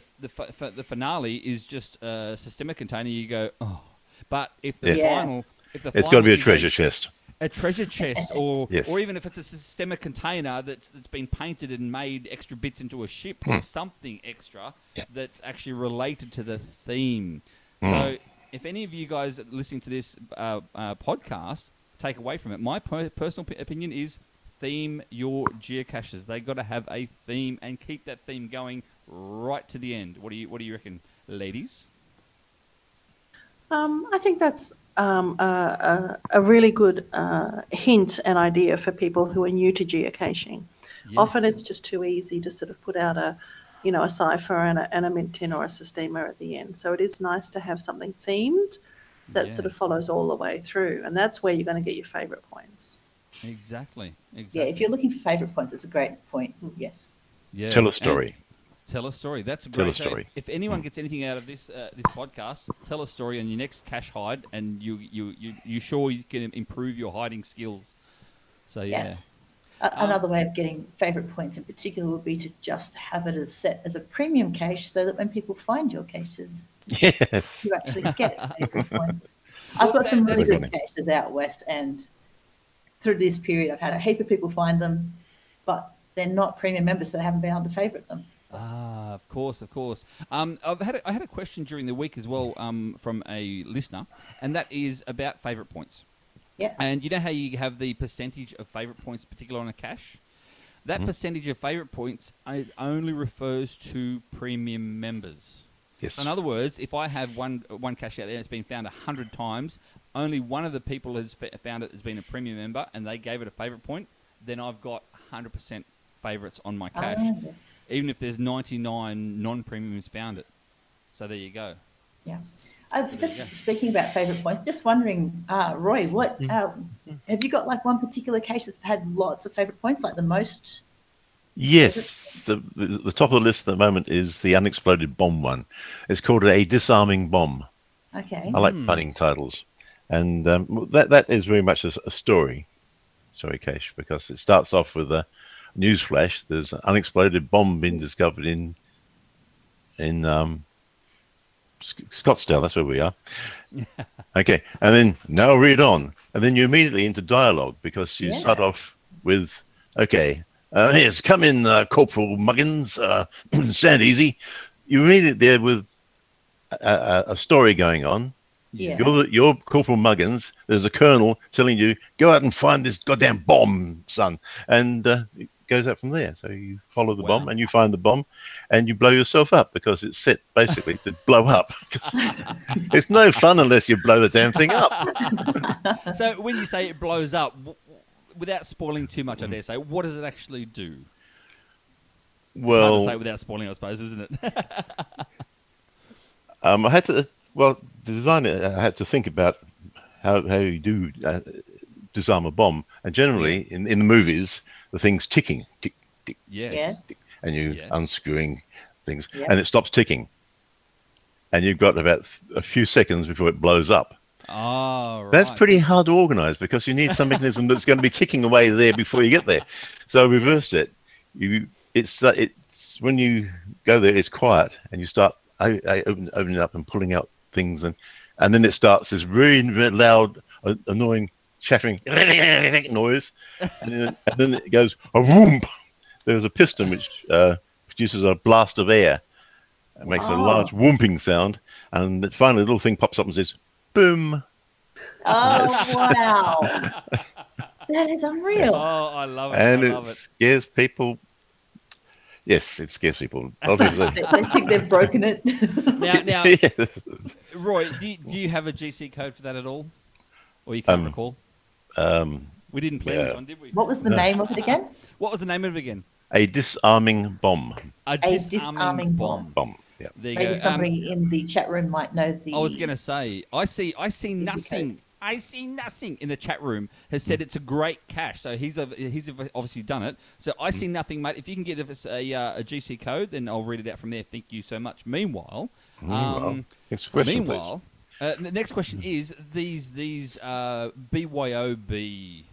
finale is just a systemic container. You go, oh, but if the final, it's got to be a treasure chest. A treasure chest, or even if it's a systemic container that's been painted and made extra bits into a ship or something extra that's actually related to the theme. So if any of you guys listening to this podcast take away from it, my personal opinion is theme your geocaches. They got to have a theme and keep that theme going right to the end. What do you reckon, ladies? I think that's a really good hint and idea for people who are new to geocaching. Yes. Often it's just too easy to sort of put out a cipher and a mint tin or a systema at the end. So it is nice to have something themed that sort of follows all the way through, and that's where you're going to get your favourite points. Exactly. Yeah, if you're looking for favourite points, it's a great point. Yes. Yeah. Tell a story. Tell a story. That's a Tell great a story. If anyone gets anything out of this this podcast, tell a story on your next cache hide, and you sure you can improve your hiding skills. So yeah. Yes. Another way of getting favourite points in particular would be to just have it as set as a premium cache, so that when people find your caches, Yes. you actually get favourite points. I've got some really good caches out west, and through this period, I've had a heap of people find them, but they're not premium members, so they haven't been able to favourite them. Ah, of course. I had a question during the week as well from a listener, and that is about favourite points. Yeah. And you know how you have the percentage of favourite points, particularly on a cache? That percentage of favourite points only refers to premium members. Yes. So in other words, if I have one cache out there that's been found 100 times, only one of the people has found it has been a premium member, and they gave it a favourite point, then I've got 100% favourites on my cache, Yes. even if there's 99 non-premiums found it. So there you go. Yeah. Just speaking about favourite points, just wondering, Roy, what have you got like one particular cache that's had lots of favourite points, like the most? Yes, the top of the list at the moment is the unexploded bomb one. It's called a disarming bomb. Okay. I like punning titles, and that is very much a story cache, because it starts off with a news flash. There's an unexploded bomb being discovered in Scottsdale. That's where we are. Okay, and then now read on, and then you're immediately into dialogue, because you start off with, okay, yes, come in, Corporal Muggins, stand easy. You're immediately there with a story going on. Yeah. You're Corporal Muggins. There's a colonel telling you, go out and find this goddamn bomb, son. And it goes out from there. So you follow the bomb, and you find the bomb, and you blow yourself up, because it's set basically to blow up. It's no fun unless you blow the damn thing up. So when you say it blows up, without spoiling too much, I dare say, what does it actually do? Well, it's hard to say without spoiling, I suppose, isn't it? I had to, to design it, I had to think about how you do disarm a bomb. And generally, in the movies, the thing's ticking, tick, tick, Yes. tick, and you unscrewing things, and it stops ticking. And you've got about a few seconds before it blows up. Oh, right. That's pretty hard to organize, because you need some mechanism that's going to be ticking away there before you get there. So reverse it. It's when you go there, it's quiet, and you start opening up and pulling out things, and then it starts this really, really loud, annoying, shattering noise, and then it goes a whoomp. There's a piston which produces a blast of air. It makes a large whooping sound, and then finally the little thing pops up and says, boom. Oh, wow. That is unreal. Oh, I love it. And I love it. scares people. Yes, it scares people. They think they've broken it. Now, Yes. Roy, do you have a GC code for that at all? Or you can't recall? We didn't plan this one, did we? What was the name of it again? What was the name of it again? A disarming bomb. A disarming bomb. Yeah. There you Maybe go. somebody in the chat room might know the... I was going to say, I see nothing. I see nothing in the chat room has said it's a great cache. So he's obviously done it. So I see nothing, mate. If you can get us a GC code, then I'll read it out from there. Thank you so much. Meanwhile, next question, the next question is these BYOB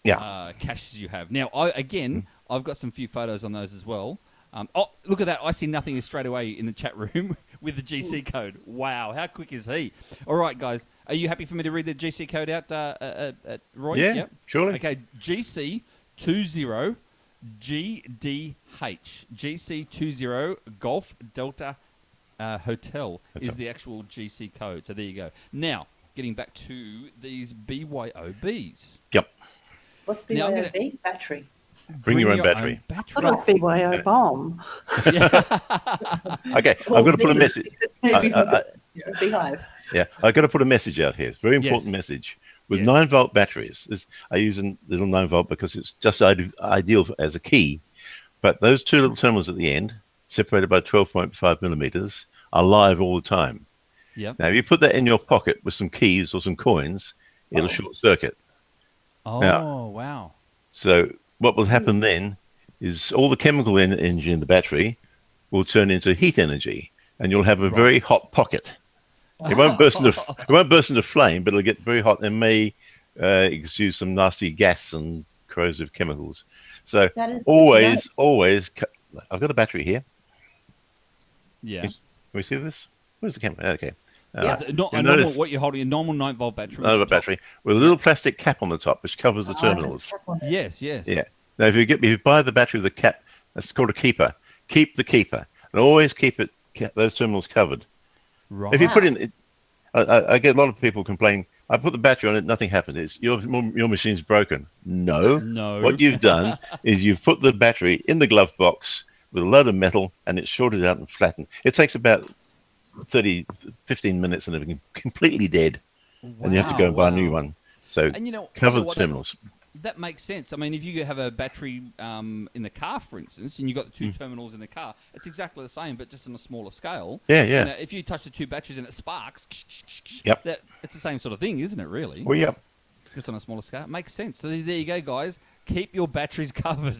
caches you have. Now, I've got some few photos on those as well. Look at that. I see nothing is straight away in the chat room with the GC code. Wow, how quick is he? All right, guys. Are you happy for me to read the GC code out, Roy? Yeah, yep. surely. Okay, GC20GDH. GC20 Golf Delta Hotel is the actual GC code. So there you go. Now, getting back to these BYOBs. Yep. What's BYOB? Battery. Bring your own battery. What about BYO bomb? Okay, I'm going to put a message. Beehive. Yeah, I've got to put a message out here. It's a very important Yes. message. With Yes. 9-volt batteries, I use a little 9-volt because it's just ideal as a key. But those two little terminals at the end, separated by 12.5 millimeters, are live all the time. Yep. Now, if you put that in your pocket with some keys or some coins, it'll short circuit. Oh, Now- wow. So what will happen then is all the chemical energy in the battery will turn into heat energy, and you'll have a very hot pocket. It won't burst into flame, but it'll get very hot and may exude some nasty gas and corrosive chemicals. So That is always, I've got a battery here. Yeah. Can we see this? Where's the camera? Okay. Yes, You'll a normal, notice what you're holding, a normal 9-volt battery. another battery with a little plastic cap on the top, which covers the Oh, terminals. Yes, yes. Yeah. Now, if you buy the battery with the cap, that's called a keeper. Keep the keeper, and always keep those terminals covered. Right. If you put in, I get a lot of people complaining. I put the battery on it, nothing happened. It's your machine's broken. No. No. What you've done is you've put the battery in the glove box with a load of metal, and it's shorted out and flattened. It takes about 15 minutes, and it's completely dead. And you have to go and buy a new one. So And you know, cover you know the what, terminals. that makes sense. I mean, if you have a battery in the car, for instance, and you've got the two terminals in the car, it's exactly the same, but just on a smaller scale. Yeah. You know, if you touch the two batteries and it sparks, Yep. it's the same sort of thing, isn't it, really? Well, yeah. Just on a smaller scale. It makes sense. So there you go, guys. Keep your batteries covered.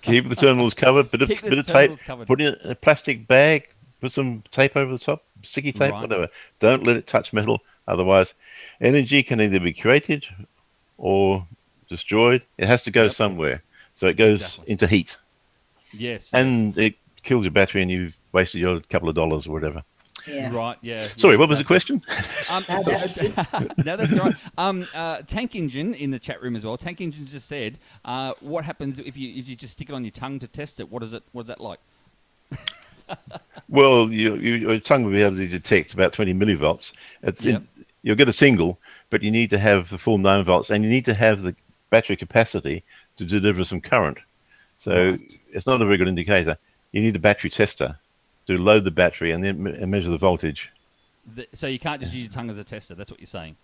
Keep the terminals covered, bit of tape, terminals covered. put it in a plastic bag, put some tape over the top, sticky tape, Right. whatever. Don't let it touch metal, otherwise energy can either be created or destroyed. It has to go somewhere, so it goes Exactly. into heat, Yes. and it kills your battery, and you've wasted your couple of dollars or whatever. Yeah. Right, yeah. Sorry, yeah, what was the exactly. question? No, that's all right. Tank Engine in the chat room as well. Tank Engine just said, "What happens if you just stick it on your tongue to test it? What is that like?" Well, your tongue will be able to detect about 20 millivolts. Yep. You'll get a single, but you need to have the full 9 volts, and you need to have the battery capacity to deliver some current. So Right. it's not a very good indicator. You need a battery tester to load the battery and then measure the voltage. So you can't just use your tongue as a tester. That's what you're saying.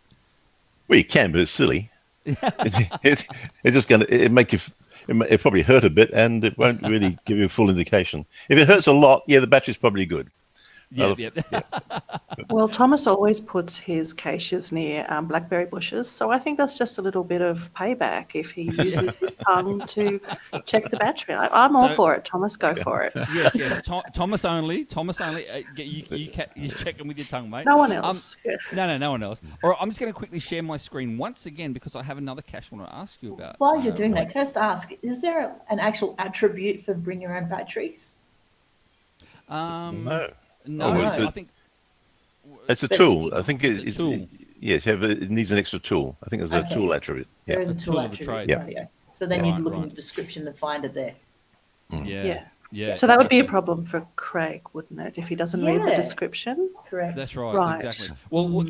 Well, you can, but it's silly. It's just going to make you. It probably hurt a bit, and it won't really give you a full indication. If it hurts a lot, yeah, the battery's probably good. Yeah, Yeah. Well, Thomas always puts his caches near blackberry bushes, so I think that's just a little bit of payback if he uses his tongue to check the battery. I'm all So- for it, Thomas. Go for it. yes. Thomas only. Thomas only. You check him with your tongue, mate. No one else. No one else. All right, I'm just going to quickly share my screen once again because I have another cache I want to ask you about. While you're doing that, can I just ask, is there an actual attribute for bring your own batteries? No. No, Oh, is I it- think It's a But- tool. I think It's a tool. Yes, it needs an extra tool. I think there's a Okay. tool attribute. There Yeah. is a A tool tool of the attribute. trade. Yeah. rightio. So then Right, you'd look in right. the description and find it there. yeah. So that would be a exactly. problem for Craig, wouldn't it, if he doesn't read the Yeah. description? Correct. That's right, Right. exactly. Well,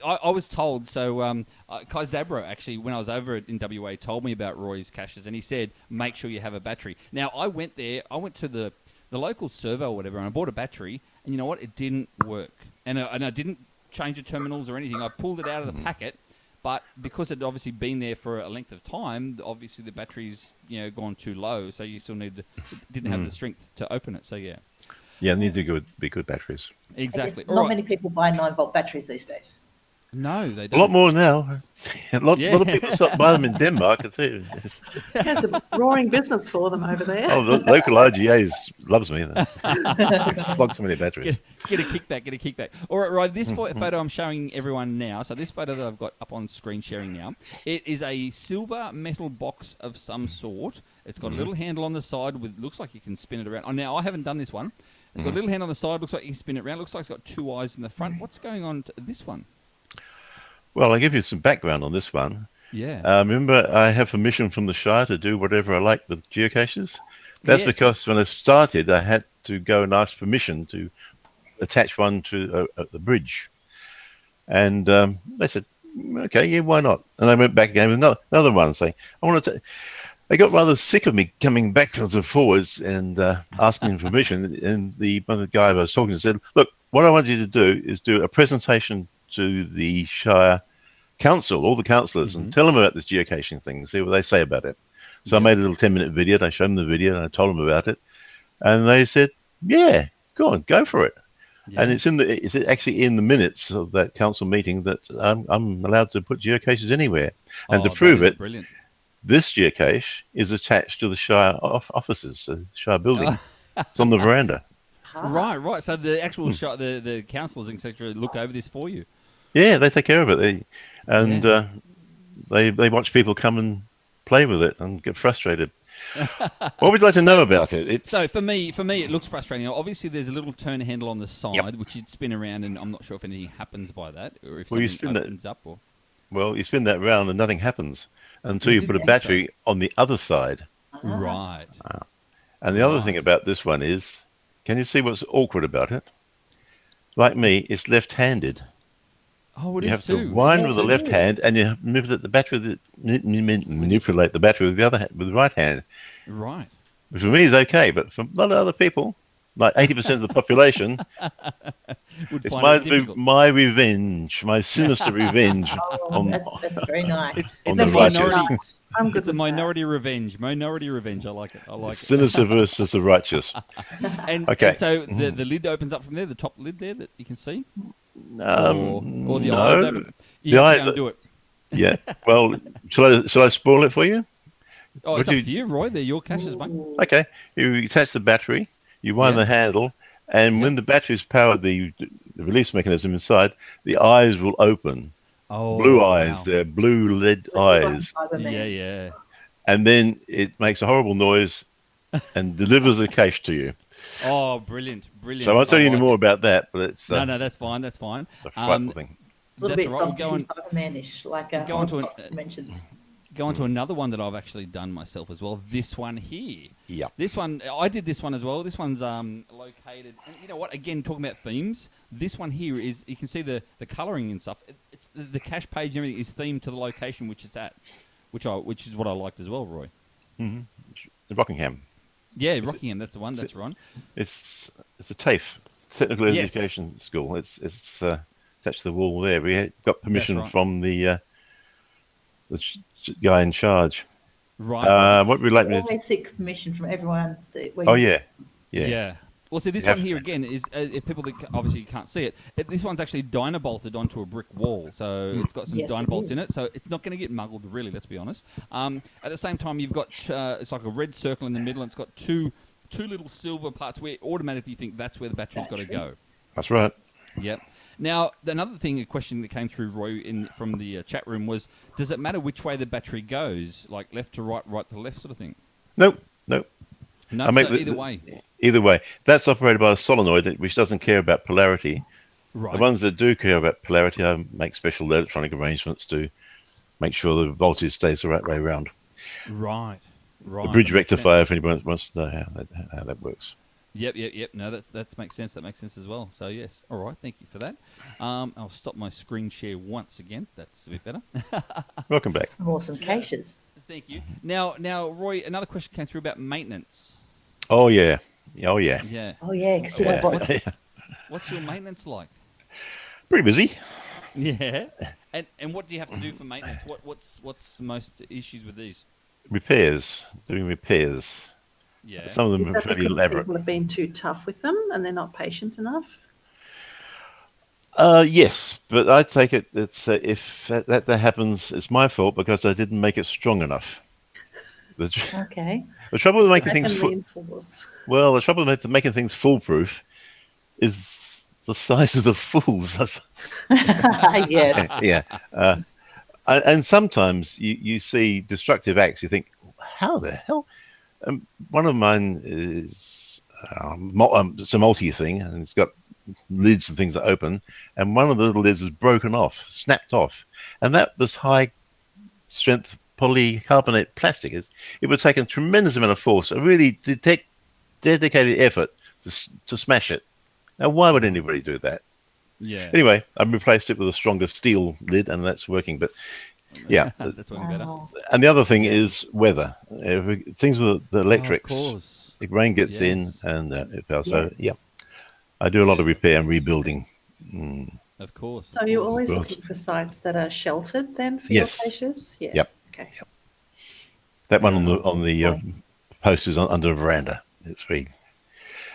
I was told, so Kai Zabro, actually, when I was over in WA, told me about Roy's caches, and he said, make sure you have a battery. Now, I went to the local servo or whatever, and I bought a battery, and you know what? It didn't work. And I didn't change the terminals or anything. I pulled it out of the packet, but because it had obviously been there for a length of time, obviously the battery's gone too low, so you still didn't have the strength to open it. So yeah, Yeah, they need to be good batteries. I guess exactly. Not many people buy 9-volt batteries these days. No, they A don't. lot more now. A lot of people buy them in Denmark. I too. There's a roaring business for them over there. Oh, the local IGA loves me. Flog so many batteries. Get a kickback. All right, right. This photo I'm showing everyone now. So this photo that I've got up on screen sharing now, it is a silver metal box of some sort. It's got a little handle on the side with looks like you can spin it around. Oh, now I haven't done this one. It's got a little hand on the side. Looks like you can spin it around. Looks like it's got two eyes in the front. What's going on to this one? Well, I'll give you some background on this one. Yeah. Remember, I have permission from the Shire to do whatever I like with geocaches. That's Yes. because when I started, I had to go and ask permission to attach one to the bridge. And they said, okay, yeah, why not? And I went back again with another one saying, I want to. They got rather sick of me coming backwards and forwards and asking permission. And one of the guy I was talking to said, look, what I want you to do is do a presentation to the Shire Council, all the councillors, and tell them about this geocaching thing, see what they say about it. So I made a little 10-minute video, and I showed them the video, and I told them about it, and they said, "Yeah, go on, go for it." Yeah. And it's actually in the minutes of that council meeting that I'm allowed to put geocaches anywhere. And to prove it, brilliant. this geocache is attached to the Shire offices, the Shire building. It's on the veranda. Right. So the actual the councillors, etc., look over this for you. Yeah, they take care of it. They watch people come and play with it and get frustrated. What would you like to know about it? So for me, it looks frustrating. Obviously, there's a little turn handle on the side, which you'd spin around, and I'm not sure if anything happens by that, or if something opens up. Or... Well, you spin that round and nothing happens until you put a battery on the other side. Right. And the other thing about this one is, can you see what's awkward about it? Like me, it's left-handed. Oh, it you is have too. to wind with the left hand, and you manipulate the battery with the other hand, with the right hand. Right. Which for me is okay, but for a lot of other people, like 80% of the population, it's my revenge, my sinister revenge. That's very nice. It's a minority. It's a minority revenge. Minority revenge. I like it. Sinister versus the righteous. And so the lid opens up from there. The top lid there that you can see. Or the eyes open. The eyes can't do it. Yeah. Well, shall I spoil it for you? Oh, it's up to you, Roy. They're your caches, mate. Okay. You attach the battery. You wind the handle, and when the battery's powered, the release mechanism inside, the eyes will open. Oh, blue eyes. They're blue lead eyes. Yeah. And then it makes a horrible noise and delivers a cache to you. Oh, brilliant. So I won't tell you any more about that, but it's... No, that's fine. It's a frightful thing. A little bit right. Cyberman-ish, like mentions. Go on to another one that I've actually done myself as well. This one here. Yeah. This one, I did this one as well. This one's located... And you know what? Again, talking about themes, this one here is... You can see the colouring and stuff. It's the cache page and everything is themed to the location, which is that. Which is what I liked as well, Roy. Mm-hmm. Rockingham. Yeah, Rockingham. That's the one. That's right. It's a TAFE, Technical Education School. It's attached to the wall there. We got permission from the guy in charge. Right. What would we like to seek permission from everyone. Yeah. Well, see, this one here again is if people that obviously can't see it. This one's actually dynabolted onto a brick wall, so it's got some dynabolts in it. So it's not going to get muggled, really. Let's be honest. At the same time, you've got it's like a red circle in the middle, and it's got two little silver parts where automatically you think that's where the battery's got to go. That's right. Yep. Now, another thing, a question that came through, Roy, from the chat room was, does it matter which way the battery goes, like left to right, right to left sort of thing? Nope. No, so either way. Either way. That's operated by a solenoid, which doesn't care about polarity. Right. The ones that do care about polarity make special electronic arrangements to make sure the voltage stays the right way around. Right. The bridge rectifier, if anyone wants to know how that works. Yep. No, that makes sense. That makes sense as well. So, yes. All right. Thank you for that. I'll stop my screen share once again. That's a bit better. Welcome back. Awesome caches. Thank you. Now, Roy, another question came through about maintenance. Oh, yeah. Yeah. What's your maintenance like? Pretty busy. Yeah. And what do you have to do for maintenance? What's the most issues with these? Doing repairs. Yeah. Some of them are fairly elaborate. People have been too tough with them and they're not patient enough. Yes, but I take it that if that happens, it's my fault because I didn't make it strong enough. Okay. The trouble with making things the trouble with making things foolproof is the size of the fools. Yes. Yeah. And sometimes you see destructive acts. You think, how the hell? One of mine is it's a multi thing, and it's got lids and things that open, and one of the little lids was broken off, snapped off, and that was high strength polycarbonate plastic. It would take a tremendous amount of force, a really dedicated effort to smash it. Now, why would anybody do that? Yeah. Anyway, I replaced it with a stronger steel lid, and that's working. But yeah, that's working better. And the other thing is weather. Things with the electrics. Of course. If rain gets in and it fails. So yeah. I do a lot of repair and rebuilding. Of course. So you're course. always course. looking for sites that are sheltered then for Yes. your caches? Yes. Yep. Okay. That one on the post is under a veranda. It's free.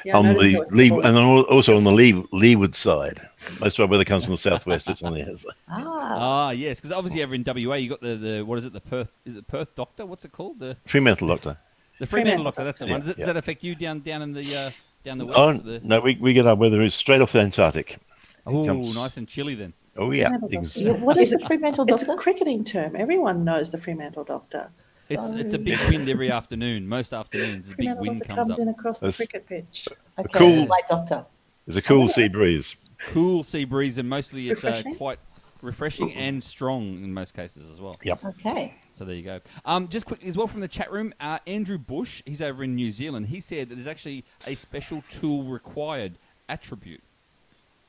Yeah, I On noticed the there was lee, before. and then also on the leeward side. Most of our weather comes from the southwest. It's on the other side. Ah, Yes, because obviously over in WA you got the what is it, the Perth, is it Perth Doctor? What's it called? The Fremantle Doctor. Fremantle Doctor, that's the one. Yeah, Does that affect you down in the down the west? Oh no, we get our weather is straight off the Antarctic. Oh, comes- nice and chilly then. Oh yeah, Fremantle you can Doctor. see- yeah, what is the Fremantle It's a Doctor? cricketing term. Everyone knows the Fremantle Doctor. It's a big wind every afternoon. Most afternoons, a big Fremantle wind Doctor comes comes up. in across the That's- cricket pitch. Okay, cool- White Doctor. There's a cool sea breeze. Cool sea breeze, and mostly it's Refreshing? quite refreshing and strong in most cases as well. Yep. Okay. So there you go. Just quickly as well from the chat room, Andrew Bush, he's over in New Zealand. He said that there's actually a special tool required attribute.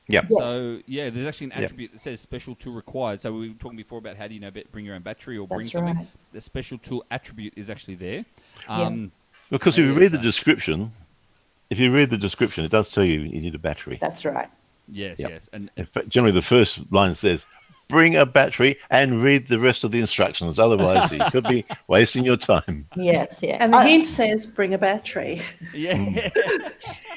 Yep. Yes. So yeah, there's actually an Yep. attribute that says special tool required. So we were talking before about how do you know bring your own battery or bring That's something. right. The special tool attribute is actually there. Because if you Yeah, read the so- description, it does tell you you need a battery. That's right. Yes, Yep. yes, and In fact, generally, the first line says, "Bring a battery and read the rest of the instructions." Otherwise, you could be wasting your time. Yes, yeah. And the hint says bring a battery. yeah,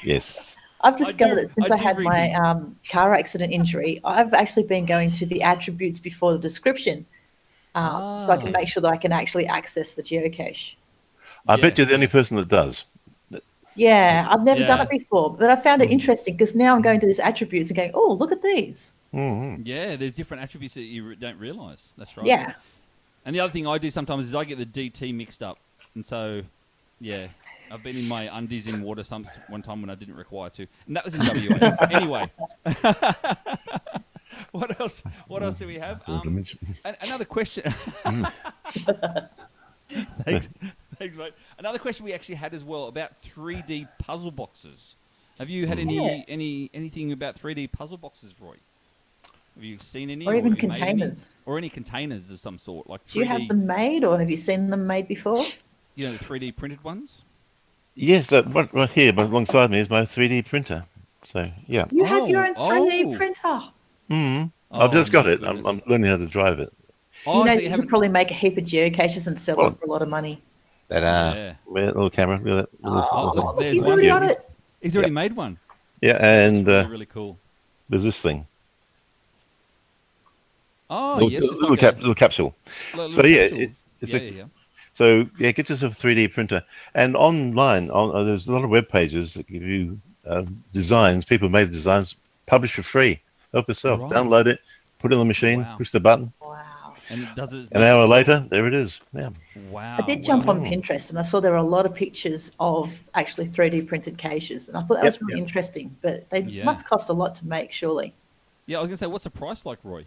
Yes. I've discovered that since I I do had read my hints. car accident injury, I've actually been going to the attributes before the description, so I can make sure that I can actually access the geocache. I Yeah. bet you're the only person that does. Yeah, I've never done Yeah. it before, but I found it interesting because now I'm going to these attributes and going, oh, look at these. Mm-hmm. yeah. There's different attributes that you don't realise. That's right. Yeah. And the other thing I do sometimes is I get the DT mixed up, and so yeah, I've been in my undies in water one time when I didn't require to, and that was in WA. Anyway, what else? What else do we have? Another question. Thanks, mate. Another question we actually had as well about 3D puzzle boxes. Have you had Yes. anything about 3D puzzle boxes, Roy? Have you seen any, Or even have you made any? containers. Or any containers of some sort, like 3D? Do you have them made or have you seen them made before? You know, the 3D printed ones. Yes, right here, but alongside me is my 3D printer. So yeah, You have your own 3D oh. printer. I've just got my it. goodness. I'm learning how to drive it. Oh, you know, so you haven't- could probably make a heap of geocaches and sell Well, them for a lot of money. That Yeah. little camera. Look at that little- Oh, look, there's you've one. already got He's- it. He's already made one. Yeah, and It's really, really cool. there's this thing. Oh, little, yes. It's little, like little capsule. little So, yeah, capsule. it's yeah, a- yeah. So yeah, get yourself a 3D printer, and online, there's a lot of web pages that give you designs. People made designs, published for free. Help yourself. Right. Download it, put it on the machine, Wow. push the button. Wow. And it does it. An hour later, there it is. Yeah. Wow. I did jump on Pinterest and I saw there were a lot of pictures of actually 3D printed caches. And I thought that was Yep, really yep. interesting, but they Yeah. must cost a lot to make, surely. Yeah, I was gonna say, what's the price like, Roy?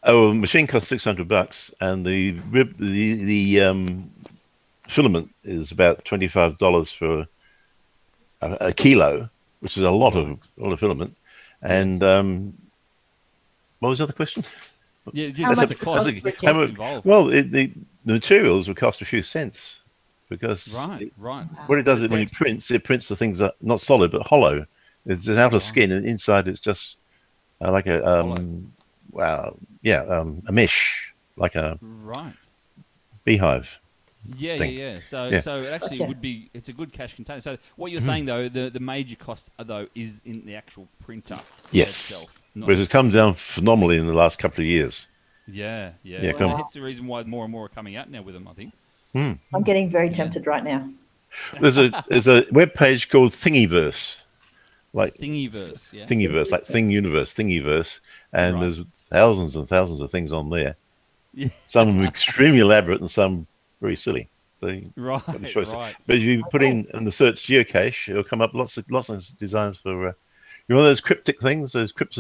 Oh, a machine costs $600, and the filament is about $25 for a kilo, which is a lot of filament. And what was the other question? Yeah, How that's much the does cost, it cost? How much- involved. Well, the materials would cost a few cents because Right. what it does is when it prints the things that not solid but hollow. It's an outer skin, and inside it's just like a a mesh, like a Right. beehive. Yeah, thing. yeah. So Yeah. so it actually Gotcha. would be. It's a good cash container. So what you're saying though, the major cost though is in the actual printer Yes. itself. Not, Whereas it's come down phenomenally in the last couple of years. yeah. Yeah, Well, come on. that's the reason why more and more are coming out now with them. I think. I'm getting very tempted right now. There's a web page called Thingiverse, like Thingiverse. Yeah. Thingiverse, like Thing Universe, Thingiverse, and Right. there's thousands and thousands of things on there. Yeah. Some extremely elaborate and some very silly. So you Right. got the choice. Right. But if you put in the search geocache, it'll come up lots of designs for. You know those cryptic things, those crypts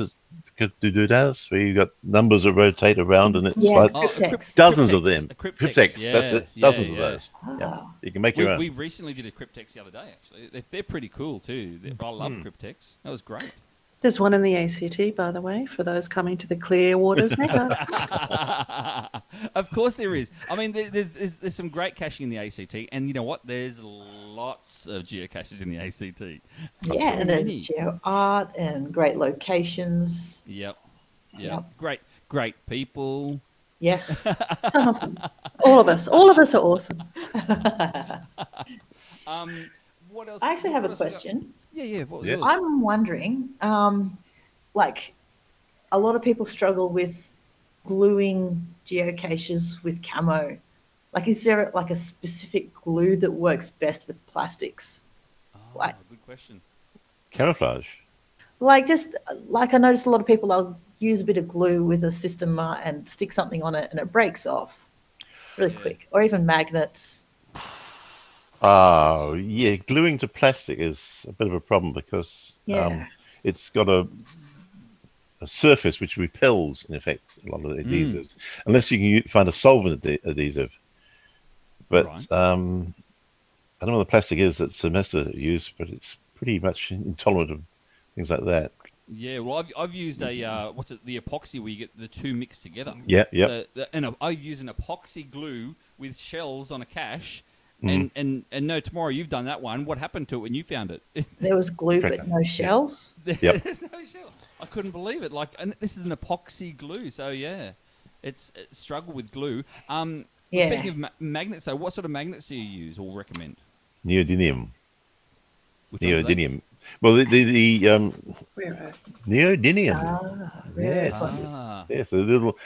doodads, where you got numbers that rotate around, and it's Yeah, like cryptex. dozens of Cryptex. them. A cryptex. Cryptex, Yeah, that's it. yeah, Dozens of yeah. those. Yeah. Wow. You can make your own. We recently did a cryptex the other day. Actually, they're pretty cool too. I love cryptex. That was great. There's one in the ACT, by the way, for those coming to the Clear Waters Mecca. Of course there is. I mean, there's some great caching in the ACT, and you know what? There's lots of geocaches in the ACT. Yeah, So and there's many. geo art and great locations. Yep. Yep. Great people. Yes. Some of them. All of us are awesome. What else? I actually have what a else we got? question. Yeah. What was Yeah. yours? I'm wondering, like, a lot of people struggle with gluing geocaches with camo. Like, is there like a specific glue that works best with plastics? Like, Good question. Camouflage. like just like I noticed a lot of people, I'll use a bit of glue with a system and stick something on it and it breaks off really Yeah. quick. Or even magnets. Oh, yeah. Gluing to plastic is a bit of a problem because Yeah. it's got a surface which repels, in effect, a lot of the adhesives, unless you can find a solvent adhesive. But Right. I don't know what the plastic is that Semester used, but it's pretty much intolerant of things like that. Yeah, well, I've used a the epoxy where you get the two mixed together. Yeah, yeah. So I've used an epoxy glue with shells on a cache, Mm. and no, tomorrow you've done that one. What happened to it when you found it? There was glue but no shells. Yep. There's no shell. I couldn't believe it. Like, and this is an epoxy glue, so yeah, it's struggle with glue. Yeah. Speaking of magnets, though, what sort of magnets do you use or recommend? Neodymium. Which ones are they? Neodymium. Well, the Rare earth. neodymium. Rare Yes. ones. Yes, the little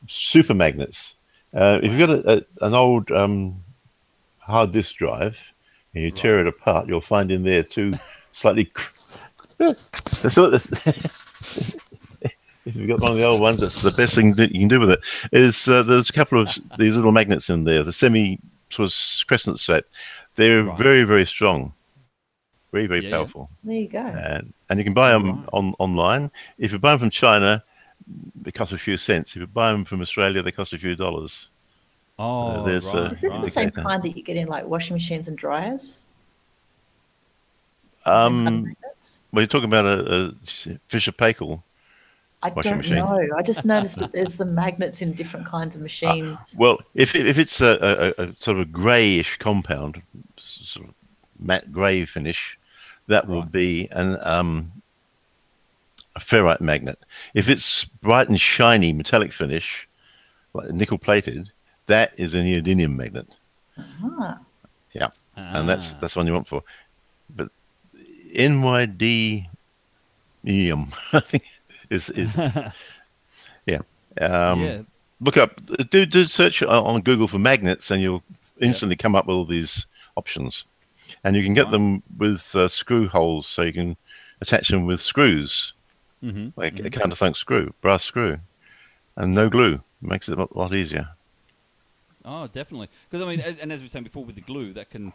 super magnets. If you've got an old hard disk drive and you tear it apart, you'll find in there two slightly. If you've got one of the old ones, that's the best thing that you can do with it. Is there's a couple of these little magnets in there, the semi sort of crescent set. They're very, very strong, very, very powerful. There you go. And you can buy them online. If you buy them from China, they cost a few cents. If you buy them from Australia, they cost a few dollars. Oh, there's, right. Is this the right. same Okay. kind that you get in like washing machines and dryers? The same kind of magnets? Well, you're talking about a Fisher Paykel. I washing don't machine. know. I just noticed that there's the magnets in different kinds of machines. Well, if it's a sort of a greyish compound, sort of matte grey finish, that will be a ferrite magnet. If it's bright and shiny metallic finish, like nickel plated, that is a neodymium magnet. Yeah, and that's one you want for. But NYD I think is yeah. Look up, do search on Google for magnets, and you'll instantly come up with all these options. And you can get them with screw holes, so you can attach them with screws, like a countersunk screw, brass screw, and no glue. Makes it a lot easier. Oh, definitely. Because I mean, and as we were saying before, with the glue, that can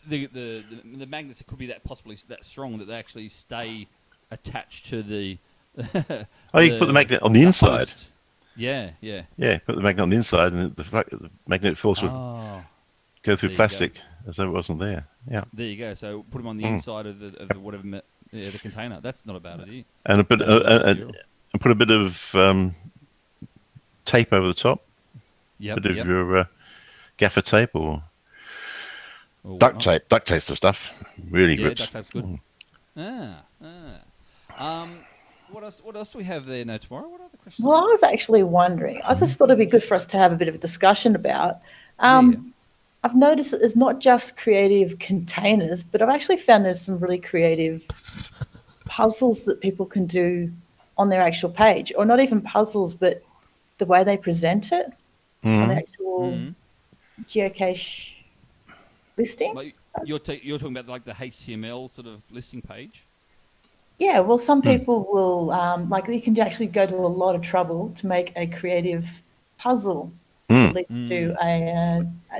the magnets could be that possibly that strong that they actually stay attached to the. You can put the magnet on the inside. Host. Yeah. Yeah, put the magnet on the inside, and the magnet force would go through plastic as though it wasn't there. Yeah. There you go. So put them on the inside of the whatever the container. That's not a bad idea. And put a bit of tape over the top. Yep. Bit of your gaffer tape or duct tape. Duct tape's the stuff. Really grips. Duct tape's good. What else do we have there now tomorrow? What other questions? Well, I was actually wondering. I just thought it'd be good for us to have a bit of a discussion about. I've noticed that there's not just creative containers, but I've actually found there's some really creative puzzles that people can do on their actual page, or not even puzzles, but the way they present it on the actual geocache listing. Like you're talking about like the HTML sort of listing page. Yeah, well, some people will like you can actually go to a lot of trouble to make a creative puzzle that leads to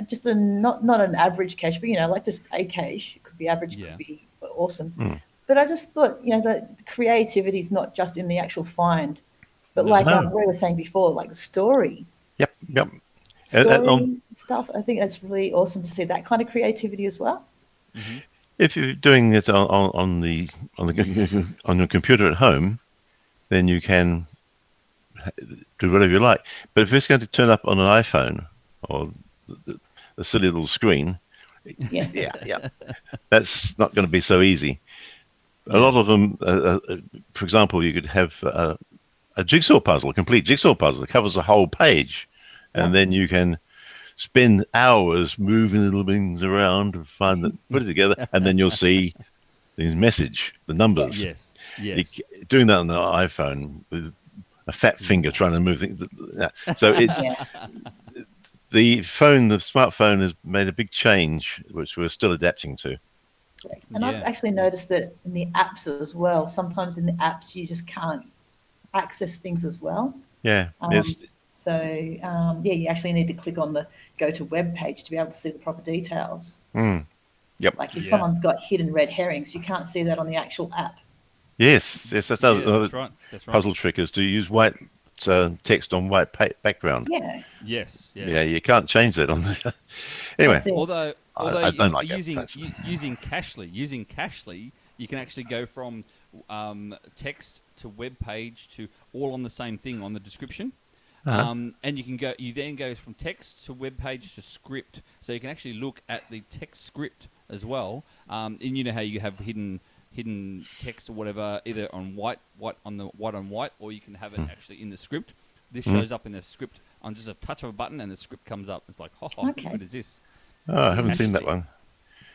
just a not an average cache, but like just a cache. It could be average, could be awesome. But I just thought the creativity is not just in the actual find, but like we were saying before, like the story. Yep. Stories and stuff. I think that's really awesome to see that kind of creativity as well. If you're doing it on your computer at home, then you can do whatever you like. But if it's going to turn up on an iPhone or a silly little screen, Yes. Yeah. That's not going to be so easy. A lot of them, for example, you could have a jigsaw puzzle, a complete jigsaw puzzle that covers the whole page, and then you can spend hours moving little things around and put it together, and then you'll see the message, the numbers. Yes. Doing that on the iPhone with a fat finger trying to move things. So it's the smartphone has made a big change, which we're still adapting to. And I've actually noticed that in the apps as well. Sometimes in the apps you just can't access things as well. Yeah. So you actually need to click on the go to web page to be able to see the proper details. Yep. Like if someone's got hidden red herrings, you can't see that on the actual app. Yes. That's another that's right. puzzle trick is to use white text on white background. Yeah. Yes. Yeah, you can't change that on the. Anyway, Although I don't like using Cashly, Cashly, you can actually go from text to web page to all on the same thing on the description. And you then go from text to web page to script, so you can actually look at the text script as well. And you know how you have hidden text or whatever, either on white on white, or you can have it actually in the script. This shows up in the script on just a touch of a button, and the script comes up. It's like, what is this? I haven't seen that one.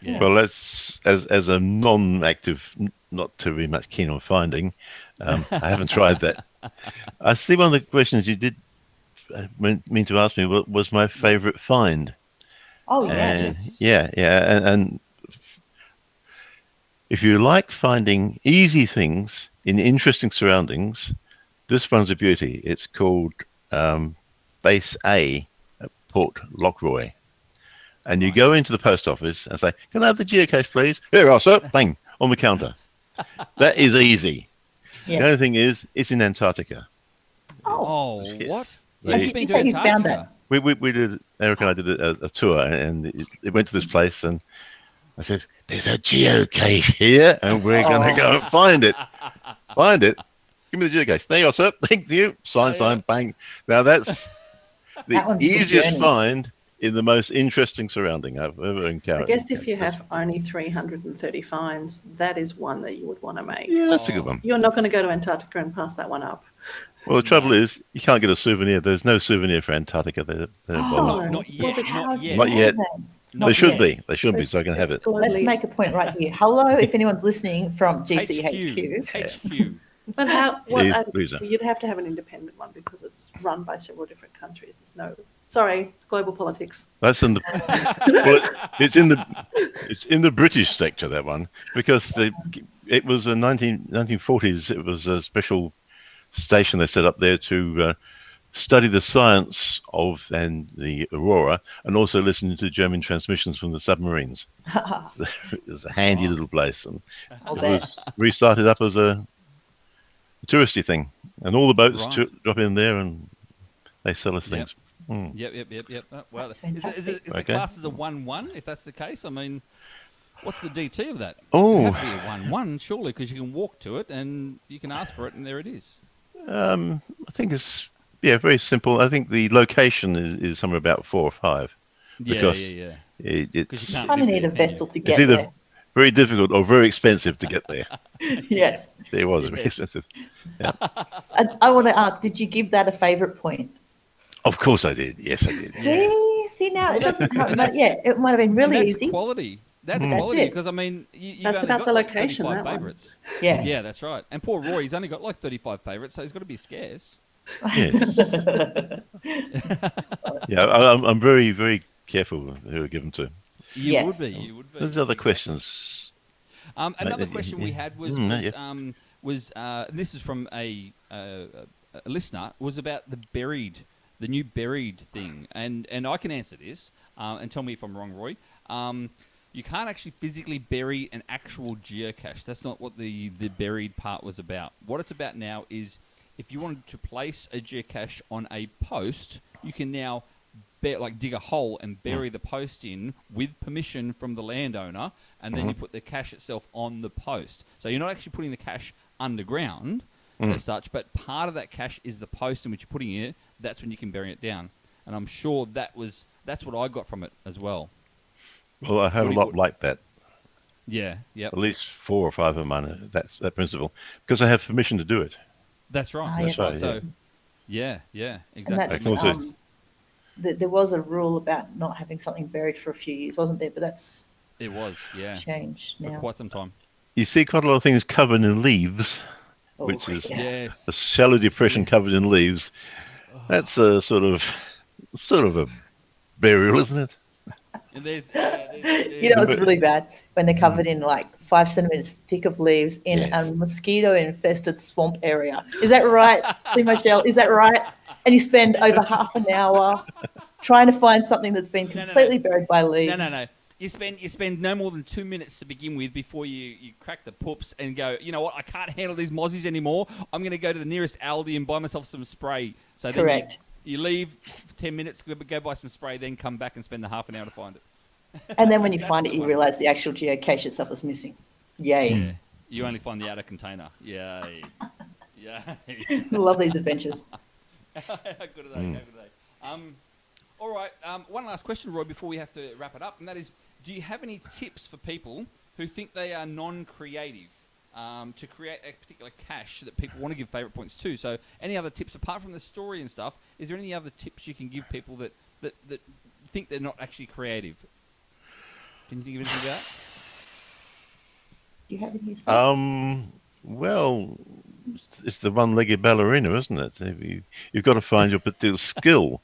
Yeah. Well, that's as a non-active, not too very much keen on finding. I haven't tried that. I see one of the questions you did mean to ask me was my favourite find. Oh, yes. And if you like finding easy things in interesting surroundings, this one's a beauty. It's called Base A at Port Lockroy. And you go into the post office and say, "Can I have the geocache, please?" "Here you are, sir." Bang, on the counter. That is easy. Yes. The only thing is, it's in Antarctica. Oh, Yes. What? Did you say you found that? We did, Eric and I did a tour, and it went to this place, and I said, "There's a geocache here, and we're going to go and find it. Find it. Give me the geocache." "There you are, sir." "Thank you." Sign, bang. Now that's the easiest find in the most interesting surrounding I've ever encountered. I guess if you have only 330 finds, that is one that you would want to make. Yeah, that's a good one. You're not going to go to Antarctica and pass that one up. Well, the trouble is, you can't get a souvenir. There's no souvenir for Antarctica. Not yet. Not yet. They should be. They should be, so I can have it. Let's make a point right here. Hello, if anyone's listening from GCHQ. HQ. But Please. you'd have to have an independent one because it's run by several different countries. Sorry, global politics. That's in the. It's in the British sector, that one, because it was in 1940s. It was a special station they set up there to study the science of and the aurora, and also listen to German transmissions from the submarines. It was a handy little place, and it was restarted up as a touristy thing, and all the boats drop in there, and they sell us things. Yep. Well, is it fantastic. classed as a 1-1? If that's the case, I mean, what's the DT of that? Oh, it have to be a 1-1, surely, because you can walk to it and you can ask for it, and there it is. I think it's very simple. I think the location is somewhere about 4 or 5. Because it's You kind of need a vessel to get it's either there. very difficult or very expensive to get there. Yes. It was very expensive. Yeah. I want to ask, did you give that a favourite point? Of course I did. Yes, I did. See now, it doesn't it might have been really easy. Quality. That's quality, because, I mean, you've That's only about got the like location, 35 that one. favourites. Yes. Yeah, that's right. And poor Roy, he's only got like 35 favourites, so he's got to be scarce. Yes. I'm very, very careful who I give them to. You would be. There's other questions. Another question we had was and this is from a listener, was about the new buried thing, and I can answer this, and tell me if I'm wrong, Roy. You can't actually physically bury an actual geocache. That's not what the buried part was about. What it's about now is if you wanted to place a geocache on a post, you can now dig a hole and bury the post in with permission from the landowner, and then you put the cache itself on the post. So you're not actually putting the cache underground as such, but part of that cache is the post in which you're putting it. That's when you can bury it down. And I'm sure that's what I got from it as well. Well, I have a lot like that. Yeah, yeah. At least 4 or 5 of mine. That's that principle because I have permission to do it. That's right. Yes. right, So, yeah, And exactly. that's, there was a rule about not having something buried for a few years, wasn't there? But that's It was, yeah, changed for now. quite some time. You see quite a lot of things covered in leaves, Oh, which is Yes. a shallow depression covered in leaves. That's a sort of a burial, isn't it? And there's You know, it's really bad when they're covered in like 5 centimeters thick of leaves in Yes. a mosquito-infested swamp area. Is that right, See Michelle? Is that right? And you spend over half an hour trying to find something that's been completely buried by leaves. No. You spend no more than 2 minutes to begin with before you crack the poops and go, you know what, I can't handle these mozzies anymore. I'm going to go to the nearest Aldi and buy myself some spray. So then Correct. You leave for 10 minutes, go buy some spray, then come back and spend the half an hour to find it. And then when you find it, the you one. realise the actual geocache itself is missing. Yay. Yeah. You only find the outer container. Yay. Yay. I love these adventures. How good are they? How good are they? All right. One last question, Roy, before we have to wrap it up, and that is, do you have any tips for people who think they are non-creative to create a particular cache that people want to give favourite points to? So any other tips, apart from the story and stuff, is there any other tips you can give people that think they're not actually creative? Can you think of anything about that? Do you have any yourself? Well, it's the one-legged ballerina, isn't it? You've got to find your particular skill.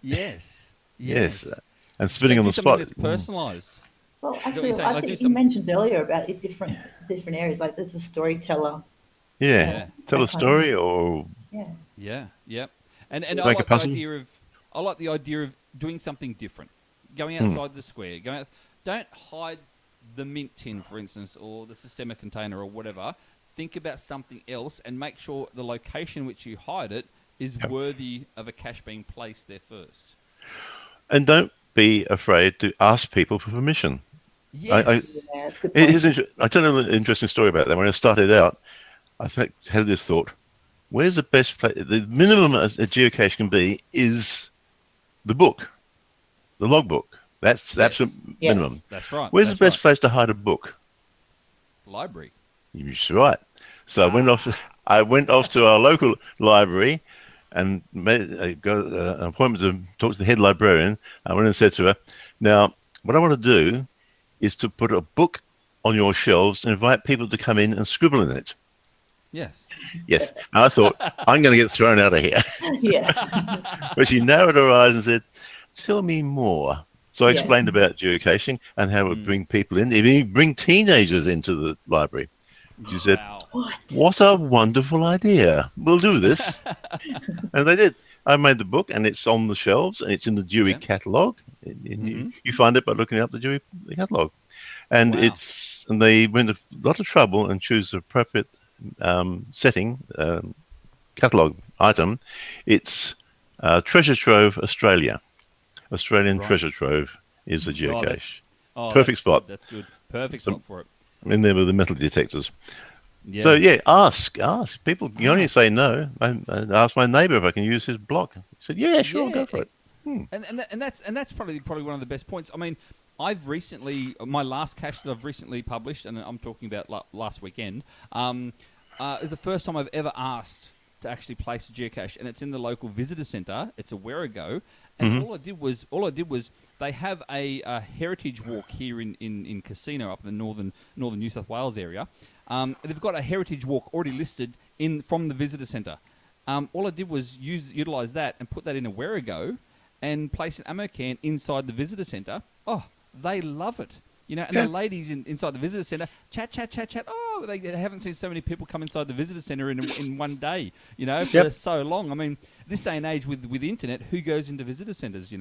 Yes. And spinning on the spot. That's personalised. Well, what actually, you're saying, I like think do you some- mentioned earlier about it different areas. Like there's a storyteller. Yeah. Tell a story or... Yeah. Yeah. And I Make a like puzzle. the idea of doing something different, going outside the square. Don't hide the mint tin, for instance, or the systemic container or whatever. Think about something else and make sure the location which you hide it is worthy of a cache being placed there first. And don't be afraid to ask people for permission. Yes. Yeah, it's a good It point. is I tell you an interesting story about that. When I started out, I had this thought: where's the best place? The minimum a geocache can be is the book, the logbook. That's the absolute minimum. That's right. Where's the best place to hide a book? Library. You're right. So I went off to our local library and got an appointment to talk to the head librarian. I went and said to her, "Now, what I want to do is to put a book on your shelves and invite people to come in and scribble in it." Yes. Yes. And I thought, I'm going to get thrown out of here. Yeah. But she narrowed her eyes and said, "Tell me more." So I explained about geocaching and how it would bring people in, even bring teenagers into the library. She said, Wow. "What a wonderful idea. We'll do this." And they did. I made the book, and it's on the shelves, and it's in the Dewey catalogue. You find it by looking up the catalogue. And and they went a lot of trouble and choose the appropriate setting, catalogue item. It's Treasure Trove Australia. Australian Treasure Trove is the geocache. Perfect spot. That's good. Perfect spot for it. I'm in there with the metal detectors. Yeah. So ask people. You only say no. I asked my neighbour if I can use his block. He said, "Yeah, sure, go for it." And that's probably one of the best points. I mean, my last cache that I've recently published, and I'm talking about last weekend, is the first time I've ever asked to actually place a geocache, and it's in the local visitor centre. It's a Werrigo, and all I did was they have a heritage walk here in Casino up in the northern New South Wales area. They've got a heritage walk already listed from the visitor centre. All I did was utilise that and put that in a Werrigo and place an ammo can inside the visitor centre. Oh, they love it. And the ladies inside the visitor centre chat. Oh, they haven't seen so many people come inside the visitor centre in one day, for so long. I mean, this day and age with the internet, who goes into visitor centres,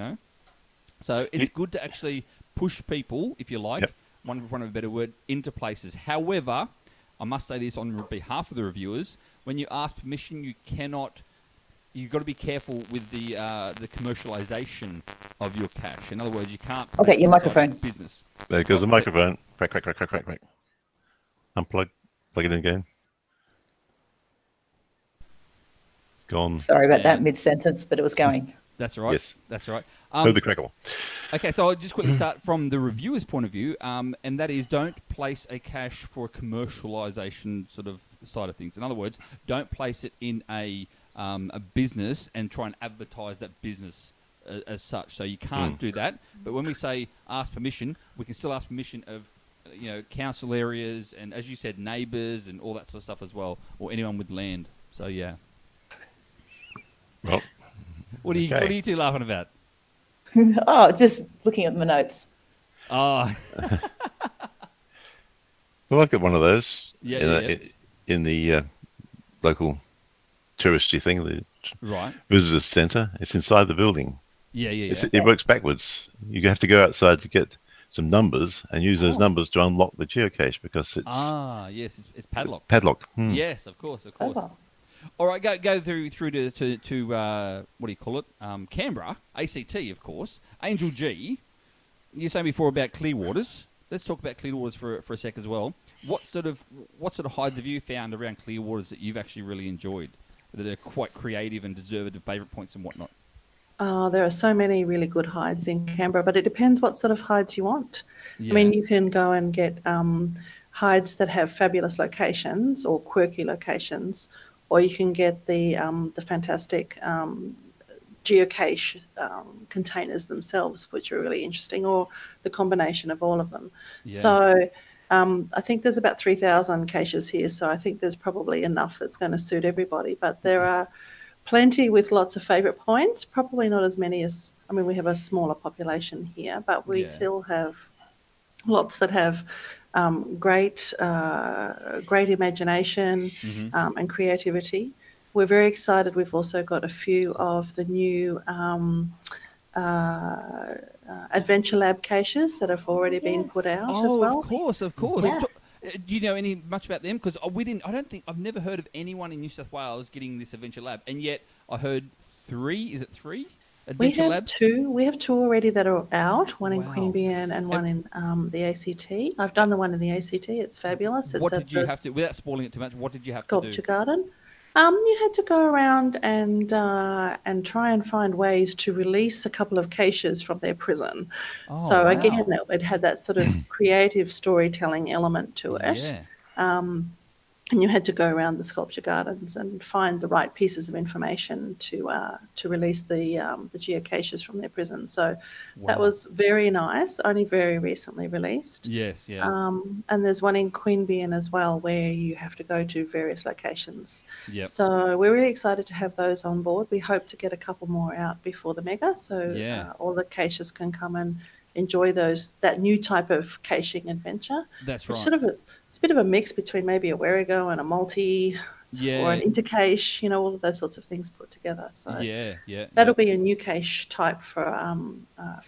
So it's good to actually push people, if you like, one of a better word, into places. However, I must say this on behalf of the reviewers, when you ask permission, you've got to be careful with the commercialisation of your cache. In other words, you can't... Okay, your microphone. Business. There goes the microphone. Crack. Unplug. Plug it in again. It's gone. Sorry about that mid-sentence, but it was going. That's right. Yes. That's right. The crackle. Okay, so I'll just quickly start from the reviewer's point of view, and that is don't place a cache for a commercialization sort of side of things. In other words, don't place it in a business and try and advertise that business as such. So you can't do that. But when we say ask permission, we can still ask permission of council areas and, as you said, neighbours and all that sort of stuff as well, or anyone with land. So yeah. Well, what are you two laughing about? Oh, just looking at my notes. Oh. Well, I've got one of those. Yeah. In the local touristy thing, the Right. visitor centre. It's inside the building. Yeah. It works backwards. You have to go outside to get some numbers and use those numbers to unlock the geocache because it's yes, it's padlock. Padlock. Yes, of course. Oh. All right, go through to what do you call it? Canberra, ACT, of course. Angel G. You were saying before about Clearwaters. Let's talk about Clearwaters for a sec as well. What sort of hides have you found around Clearwaters that you've actually really enjoyed, that are quite creative and deserved of favourite points and whatnot? There are so many really good hides in Canberra, but it depends what sort of hides you want. Yeah. I mean, you can go and get hides that have fabulous locations or quirky locations, or you can get the fantastic geocache containers themselves, which are really interesting, or the combination of all of them. Yeah. So I think there's about 3,000 caches here, so I think there's probably enough that's going to suit everybody. But there are plenty with lots of favourite points, probably not as many as, I mean, we have a smaller population here, but we still have lots that have great imagination and creativity. We're very excited. We've also got a few of the new Adventure Lab caches that have already been put out as well. Of course. Yes. Do you know much about them? Because I've never heard of anyone in New South Wales getting this Adventure Lab, and yet I heard 3. Is it 3 Adventure Labs? We have 2 already that are out. One in Wow. Queanbeyan and one in the ACT. I've done the one in the ACT. It's fabulous. What it's did you have to, without spoiling it too much? What did you have Sculpture to do? Garden. You had to go around and try and find ways to release a couple of caches from their prison. Oh, so wow. again, it had that sort of creative storytelling element to it. Yeah. And you had to go around the sculpture gardens and find the right pieces of information to release the geocaches from their prison. So that was very nice. Only very recently released. Yes. Yeah. And there's one in Queanbeyan as well where you have to go to various locations. Yep. So we're really excited to have those on board. We hope to get a couple more out before the mega, so all the caches can come and enjoy that new type of caching adventure. That's which right. It's a bit of a mix between maybe a Werigo and a multi or an intercache, all of those sorts of things put together. So that'll be a new cache type for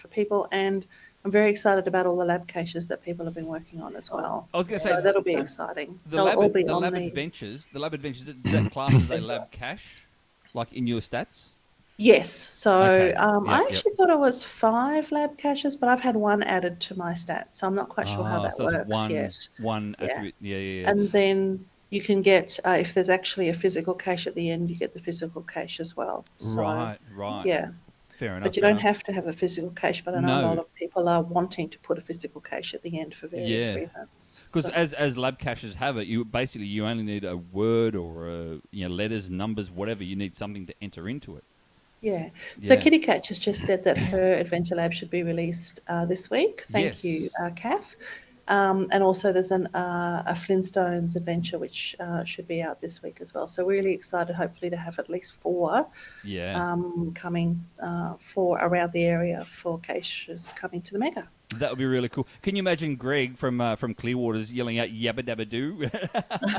people, and I'm very excited about all the lab caches that people have been working on as well. I was going to say, so that'll be exciting. The lab adventures, is that class as a lab cache, like in your stats? Yes. So I actually thought it was 5 lab caches, but I've had 1 added to my stats, so I'm not quite sure how that works yet. One attribute. Yeah. And then you can get, if there's actually a physical cache at the end, you get the physical cache as well. So, right. Yeah. Fair enough. But you don't have to have a physical cache, but I know a lot of people are wanting to put a physical cache at the end for various reasons. Because as lab caches have it, you only need a word or letters, numbers, whatever. You need something to enter into it. Yeah. So Kitty Catch has just said that her Adventure Lab should be released this week. Thank you, Kath. And also there's a Flintstones adventure which should be out this week as well. So we're really excited, hopefully, to have at least 4 coming for around the area for caches coming to the mega. That would be really cool. Can you imagine Greg from Clearwaters yelling out "Yabba Dabba Doo"?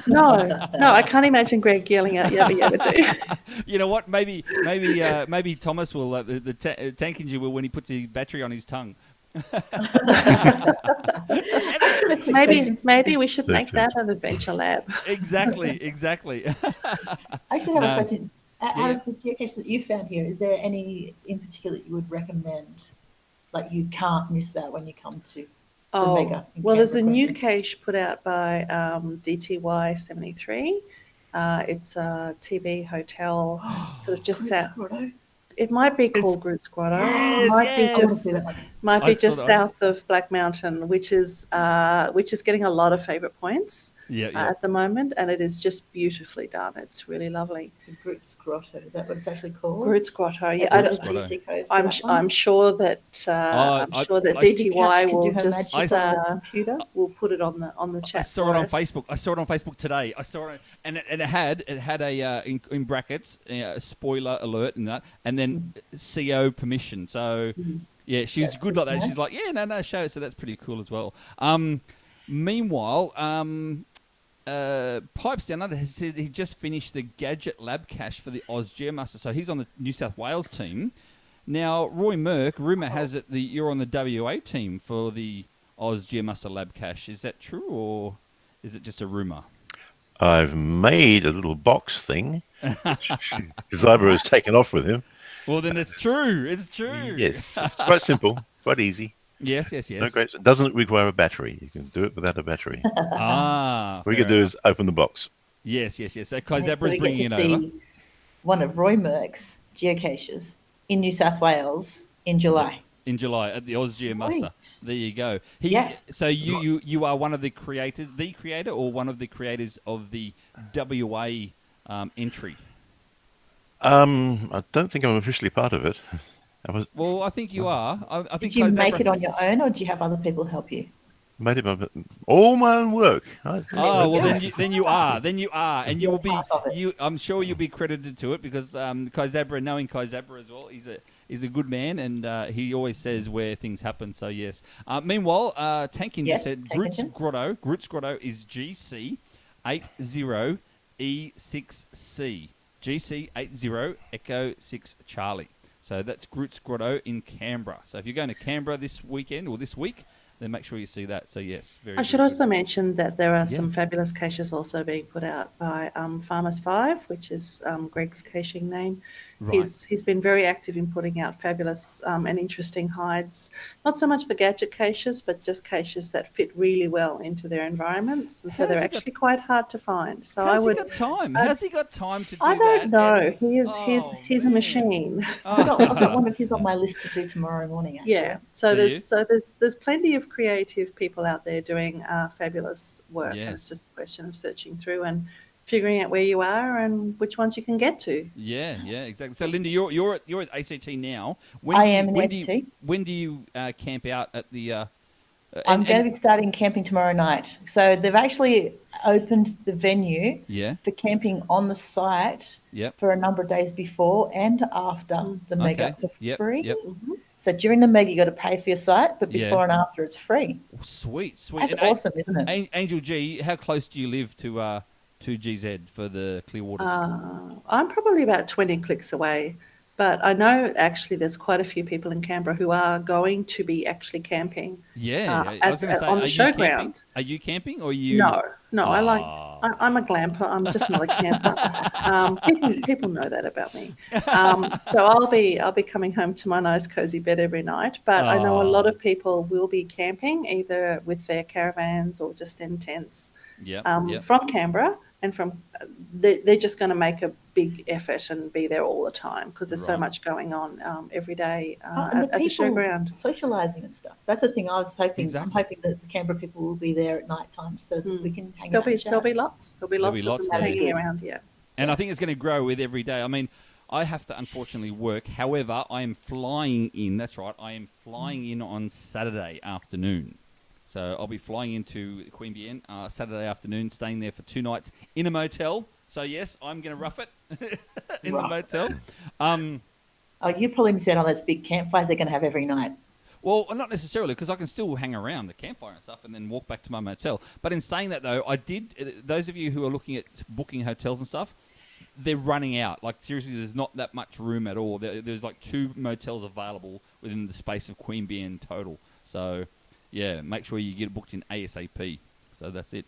No, I can't imagine Greg yelling out "Yabba Yabba Doo." You know what? Maybe Thomas will the tank engine will when he puts his battery on his tongue. maybe we should make that an adventure lab. Exactly. I actually have a question. Out of the geocaches that you found here, is there any in particular that you would recommend? Like you can't miss that when you come to the mega. Well, there's a new cache put out by DTY 73. It's a TV hotel, sort of just south. It might be called Groot's Grotto. Yes, It might yes. be I want to just see that one. might I be just saw that. south of Black Mountain, which is getting a lot of favourite points Yeah, at the moment, and it is just beautifully done. It's really lovely. It's a Groot's Grotto. Is that what it's actually called? Groot's Grotto. Yeah, Have you Groot's got a Grotto. GC code for I'm that one? I'm sure that I DTY Couch can will do her just magic on the computer. will put it on the I chat. saw for it on us. Facebook. I saw it on Facebook today. I saw it, and it had a in brackets spoiler alert and that, and then CO permission. So yeah, she's good like that. nice. She's like, yeah, no, show it. So that's pretty cool as well. Meanwhile, Pipes Down Under has said he just finished the Gadget Lab cache for the Oz Geomaster. So he's on the New South Wales team. Now, RoyMerc, rumour has it that you're on the WA team for the Oz Geomaster Lab cache. Is that true, or is it just a rumour? I've made a little box thing. Zyber has taken off with him. Well, then it's true. It's true. Yes, it's quite simple, quite easy. Yes. No great. It doesn't require a battery. You can do it without a battery. Ah. All you can do is open the box. Yes. So So Kaizabra's we bringing it get to over. see one of geocaches in New South Wales in July. In July at the Oz Geomaster. Sweet. There you go. Yes. So you are one of the creators, or one of the creators of the WA entry? I don't think I'm officially part of it. Well, I think you are. I think Did you make Kaizabra- it on your own, or do you have other people help you? Made it all my own work. Oh well, Yeah. then you are, and you will be. Part of it. I'm sure you'll be credited to it because Kaizabra, knowing Kaizabra as well, he's a good man, and he always says where things happen. So yes. Meanwhile, Tankin Yes, just said Tankin. Groot's Grotto is GC80E6C. GC80 Echo 6 Charlie. So that's Groot's Grotto in Canberra. So if you're going to Canberra this weekend or this week, then make sure you see that. So yes, very. I should very also mention that there are Yeah. some fabulous caches also being put out by Farmers 5, which is Greg's caching name. Right. He's been very active in putting out fabulous and interesting hides. Not so much the gadget caches, but just caches that fit really well into their environments, and so How's they're he got- actually quite hard to find. So How's I would. he got time? How's he got time to do I that? don't know. And- He's a man. machine. I've got one of his on my list to do tomorrow morning, actually. Yeah. So Do you? there's plenty of creative people out there doing fabulous work, Yeah. and it's just a question of searching through and figuring out where you are and which ones you can get to. Yeah, exactly. So Linda, you're at ACT now. I am in when ACT. When do you camp out at the? I'm going to be starting camping tomorrow night. So they've actually opened the venue Yeah. for camping on the site Yep. for a number of days before and after the mega Okay. for Yep. free. Yep. So during the mega, you got to pay for your site, but Yeah. before and after, it's free. Oh, sweet. That's And awesome, isn't it? Angel G, how close do you live to GZ for the Clearwaters? I'm probably about 20 clicks away, but I know actually there's quite a few people in Canberra who are going to be actually camping. Yeah, I was going to say, on the are you camping? showground. Are you camping or are you? No, Oh. I'm a glamper. I'm just not a camper. People know that about me. So I'll be coming home to my nice cozy bed every night. But I know a lot of people will be camping either with their caravans or just in tents Yep. from Canberra, and they're just going to make a big effort and be there all the time because there's so Right. much going on every day And at the showground. socialising and stuff. That's the thing I was hoping. Exactly. I'm hoping that the Canberra people will be there at night time so that we can hang There'll out and chat. be lots. There'll be lots of them there. hanging around. Yeah. And I think it's going to grow with every day. I mean, I have to unfortunately work. However, I am flying in. That's right. I am flying in on Saturday afternoon. So I'll be flying into Queanbeyan Saturday afternoon, staying there for 2 nights in a motel. So yes, I'm going to rough it in the motel. Oh, you probably missed out on those big campfires they're going to have every night. Well, not necessarily, because I can still hang around the campfire and stuff and then walk back to my motel. But in saying that, though, I did. Those of you who are looking at booking hotels and stuff, they're running out. Like, seriously, there's not that much room at all. There's like 2 motels available within the space of Queanbeyan total. So, yeah, make sure you get booked in ASAP. So that's it.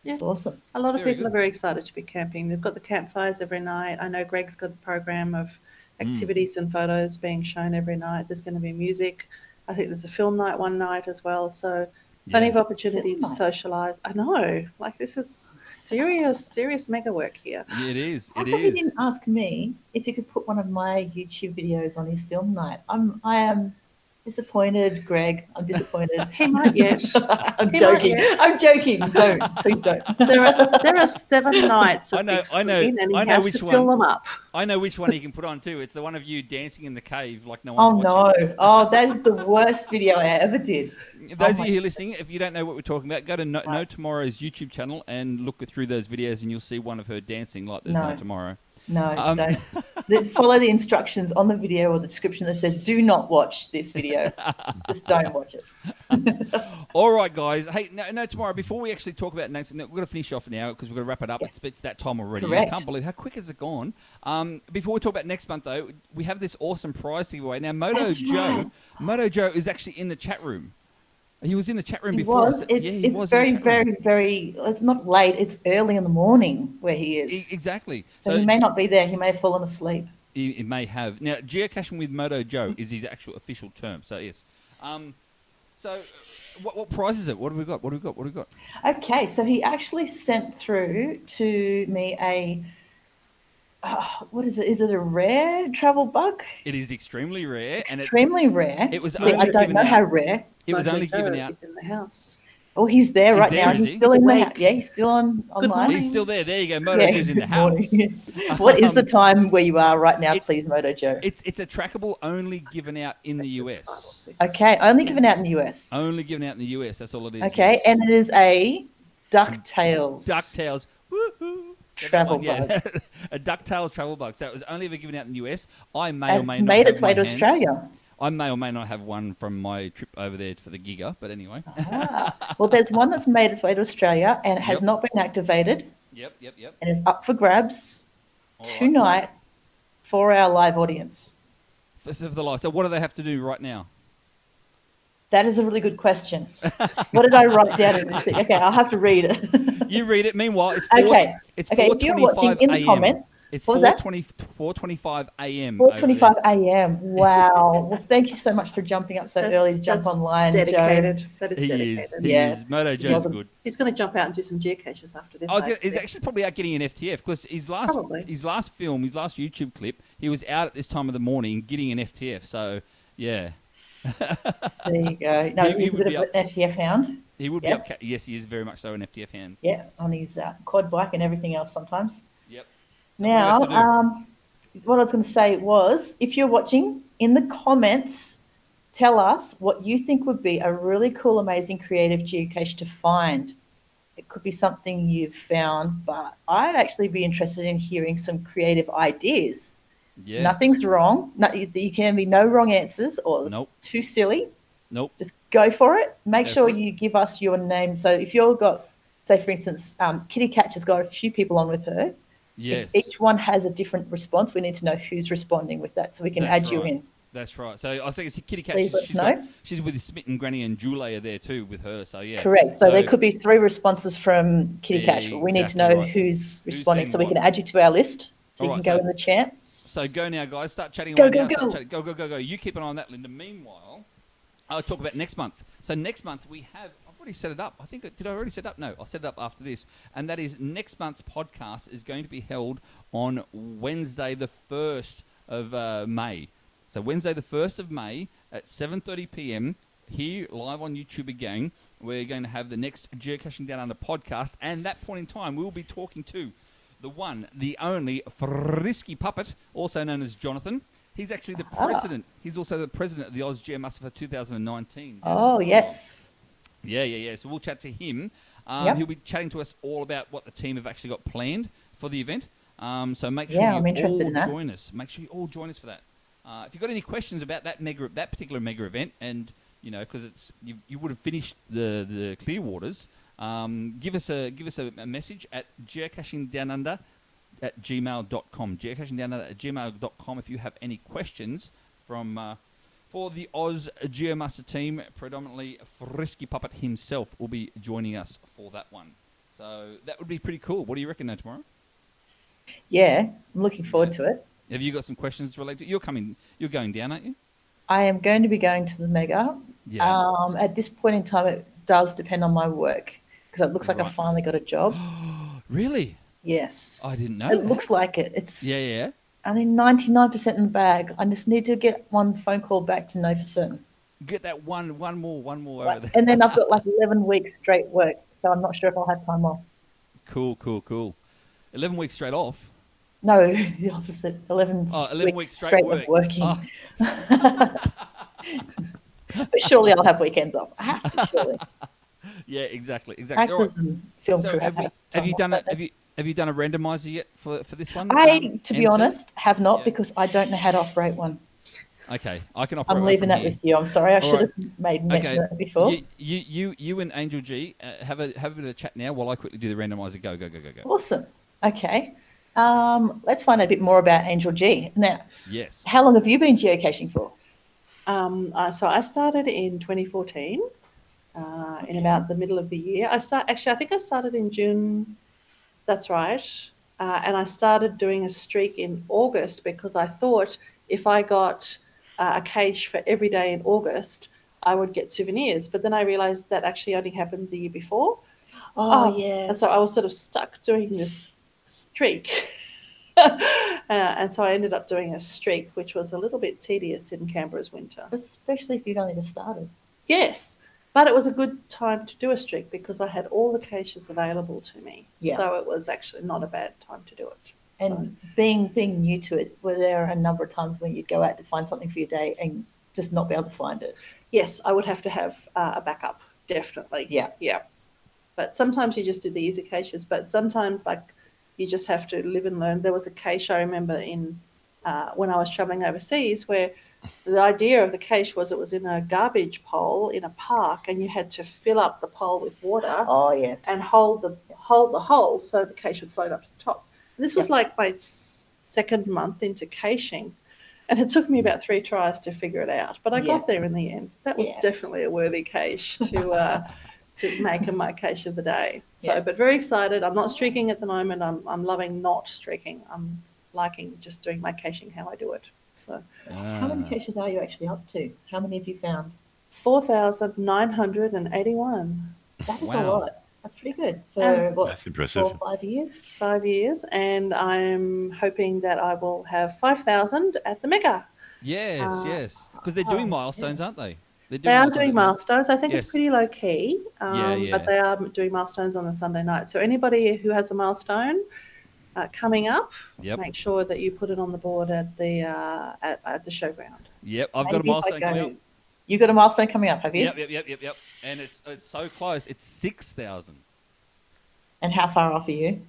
It's awesome. A lot of Very people good. are very excited to be camping. They've got the campfires every night. I know Greg's got a program of activities and photos being shown every night. There's going to be music. I think there's a film night one night as well. So Plenty Yeah. of opportunity to Nice. socialise. I know. Like, this is serious mega work here. Yeah, it is. How It come he is. didn't ask me if he could put one of my YouTube videos on his film night? I am disappointed, Greg. I'm disappointed. He might yet. I'm He joking. might yet. I'm joking. Don't. Please don't. There are 7 nights of I know- big I know- screen, and he I know has which to fill one. them up. I know which one he can put on too. It's the one of you dancing in the cave like no Oh one's no. watching. Oh, that is the worst video I ever did. Those my of you who are listening, if you don't know what we're talking about, go to No Tomorrow's YouTube channel and look through those videos, and you'll see one of her dancing like there's no No. tomorrow. No, Um, don't. Follow the instructions on the video or the description that says "Do not watch this video." Just don't watch it. All right, guys. Hey, no, tomorrow. Before we actually talk about next, we've got to finish off now because we've got to wrap it up. Yes. It's that time already. Correct. I can't believe how quick has it gone. Before we talk about next month, though, we have this awesome prize to give away. Now, That's right. Moto Joe is actually in the chat room. He was in the chat room He before. was. Yeah, he It's was in the very, chat room. very, very. It's not late. It's early in the morning where he is. Exactly. So he may not be there. He may have fallen asleep. He may have. Now, geocaching with Moto Joe is his actual official term. So yes. So, what prize is it? What have we got? What have we got? Okay, so he actually sent through to me a. What is it? Is it a rare travel bug? It is extremely rare, Extremely rare. it was See, only I don't given know out- how rare. it was Mojo only given Joe out. is in the house. Oh, he's there He's right there, now. is He's he? still in the. Awake. Yeah, he's still on Good online. morning. He's still there. There you go. Moto Joe's in the good house. morning. What is the time where you are right now, It- please, Moto Joe? It's a trackable only given out in the US. Okay, only given out in the US. Only given out in the US. That's all it is. Okay, yes. and it is a DuckTales. DuckTales. Woohoo! Travel Yeah. A DuckTales travel bug. So it was only ever given out in the US. I may or It's may not made have its way my to hands. Australia. I may or may not have one from my trip over there for the Giga, but anyway. Well, there's one that's made its way to Australia and has Yep. not been activated Yep. and is up for grabs All right. tonight for our live audience. For the live. So what do they have to do right now? That is a really good question. What did I write down in this? Okay, I'll have to read it. You read it. Meanwhile, it's Okay. It's Okay, if you're watching 4:25 in the a.m. comments, It's what was that? 4:25 a.m. 4:25 a.m. Wow. Well, thank you so much for jumping up so That's- early to jump that's online, Joe. Dedicated. That is He dedicated. is. He Yeah. is. Moto Joe's Welcome. good. He's going to jump out and do some geocaches after this. He's actually probably out getting an FTF because his last Probably. YouTube clip, he was out at this time of the morning getting an FTF. So yeah, There you go. No, He he's a would bit be of an FTF hound. he would Yes. be up. Yes, he is very much so an FTF hand. Yeah, on his quad bike and everything else sometimes. Yep. Now, Something we have what I was going to say was, if you're watching, in the comments, tell us what you think would be a really cool, amazing, creative geocache to find. It could be something you've found, but I'd actually be interested in hearing some creative ideas. Yeah. Nothing's wrong. You can be no wrong answers or Nope. too silly. Nope. Just go for it. Make Go sure for it. you give us your name. So if you've got, say, for instance, Kitty Catch has got a few people on with her. Yes. If each one has a different response, we need to know who's responding with that so we can That's add you right. in. That's right. So I think it's Kitty Cat. Please let us know. She's with Smitten Granny and Julia there too with her. So yeah. Correct. So there could be 3 responses from Kitty Yeah, Catch, but we need to exactly know right. who's responding saying so we what. can add you to our list. So you All can right, go so- in the chance. So go now, guys. Start chatting Go, away go, now. Start go. chatting. Go. You keep an eye on that, Linda. Meanwhile, I'll talk about next month. So next month we have. I've already set it up. I think. Did I already set it up? No, I'll set it up after this. And that is next month's podcast is going to be held on Wednesday, the 1st of May. So Wednesday, the 1st of May at 7:30 p.m. here live on YouTube again. We're going to have the next Geocaching Down Under podcast, and at that point in time, we'll be talking to the one, the only Frisky Puppet, also known as Jonathan. He's actually the president. He's also the president of the Oz GeoMaster for 2019. Oh, yes. Yeah. So we'll chat to him. Yep. He'll be chatting to us all about what the team have actually got planned for the event. So make sure Yeah, you I'm interested all in that. join us. Make sure you all join us for that. If you've got any questions about that particular mega event, and because it's you would have finished the Clearwaters, give us a message at geocachingdownunder@gmail.com. Geocachingdownunder@gmail.com if you have any questions for the Oz Geomaster team. Predominantly Frisky Puppet himself will be joining us for that one. So that would be pretty cool. What do you reckon now tomorrow? Yeah, I'm looking forward to it. Have you got some questions related? You're going down, aren't you? I am going to be going to the Mega. Yeah. At this point in time, does depend on my work because it looks like I Right. finally got a job. Really? Yes. I didn't know. It that. looks like it. It's Yeah. only 99% in the bag. I just need to get one phone call back to know for certain. Get that one more over there. And then I've got like 11 weeks straight work, so I'm not sure if I'll have time off. Cool. 11 weeks straight off. No, the opposite. 11 weeks straight straight work. of working. Oh. But surely I'll have weekends off. I have to, surely. Yeah, exactly. All Actors right. and film So crew have have you time done off, a, don't they? have you done a randomizer yet for this one? To be NT? honest, have not Yeah. because I don't know how to operate one. Okay, I can operate. I'm one leaving from that here. with you. I'm sorry. I All should right. have made mention of that before. You and Angel G have a bit of a chat now while I quickly do the randomizer. Go. Awesome. Okay. Let's find out a bit more about Angel G. Now, Yes. how long have you been geocaching for? So I started in 2014, in about the middle of the year. I think I started in June. That's right. And I started doing a streak in August because I thought if I got a cache for every day in August, I would get souvenirs. But then I realized that actually only happened the year before. Yeah. And so I was sort of stuck doing this streak. And so I ended up doing a streak, which was a little bit tedious in Canberra's winter. Especially if you've only just started. Yes, but it was a good time to do a streak because I had all the caches available to me. Yeah. So it was actually not a bad time to do it. And being new to it, were there a number of times when you'd go out to find something for your day and just not be able to find it? Yes, I would have to have a backup, definitely. Yeah. But sometimes you just do the easy caches, but sometimes you just have to live and learn. There was a cache I remember when I was traveling overseas where the idea of the cache was it was in a garbage pole in a park and you had to fill up the pole with water Oh, yes. and hold the hole so the cache would float up to the top. And this was like my second month into caching, and it took me about 3 tries to figure it out. But I got there in the end. That was definitely a worthy cache to make my cache of the day. So, but very excited. I'm not streaking at the moment. I'm loving not streaking. I'm liking just doing my caching how I do it. So, How many caches are you actually up to? How many have you found? 4,981. That is a Wow. lot. That's pretty good for That's impressive. 4 or 5 years. 5 years, and I'm hoping that I will have 5,000 at the Mega. Yes. Because they're doing milestones, aren't they? They are milestones doing at the moment. milestones. I think Yes. it's pretty low key, Yeah. but they are doing milestones on a Sunday night. So anybody who has a milestone coming up, Yep. make sure that you put it on the board at the at the showground. Yep. I've got a Maybe if I milestone coming up. You got a milestone coming up, have you? Yep. And it's so close. It's 6,000. And how far off are you?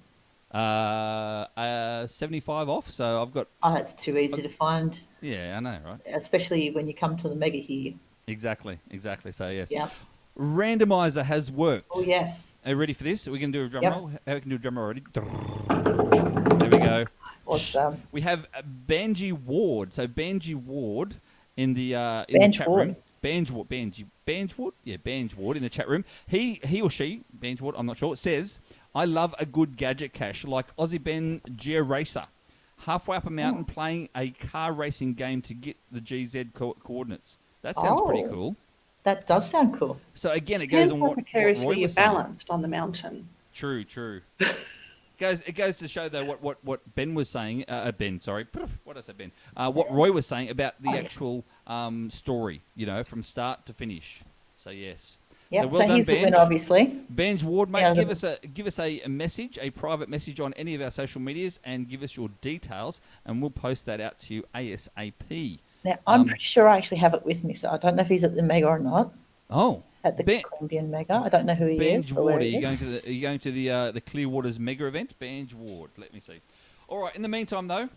75 off. So I've got. Oh, that's too easy to find, Yeah, I know, right? especially when you come to the mega here. Exactly. So yes. Yeah. Randomizer has worked. Oh, yes. Are you ready for this? Are we going to do a drum Yep. roll? How we can do a drum roll already? There we go. Awesome. We have Banji Ward. So Banji Ward in the Banj chat Ward. room. Banj Ward. Yeah, Banj Ward in the chat room. He or she, Banj Ward, I'm not sure, says, "I love a good gadget cache like Aussie Ben Geo Racer. Halfway up a mountain playing a car racing game to get the GZ coordinates. That sounds pretty Oh. cool. That does sound cool. So again, it goes Depends on how what precariously Roy you're was saying. balanced on the mountain. True. It goes to show though what Ben was saying. Ben, sorry, what did I say, Ben? What Roy was saying about the actual story. From start to finish. So yes. Yep. So well done, he's the Benj. winner, obviously. Benj Ward, mate, Yeah, give us a message, a private message on any of our social medias, and give us your details, and we'll post that out to you ASAP. Now, I'm pretty sure I actually have it with me, so I don't know if he's at the mega or not. Oh, At the Queanbeyan mega. I don't know who he Banj is. or Ward. where Are he you is. going to the Clearwaters mega event? Banj Ward. Let me see. All right. In the meantime, though,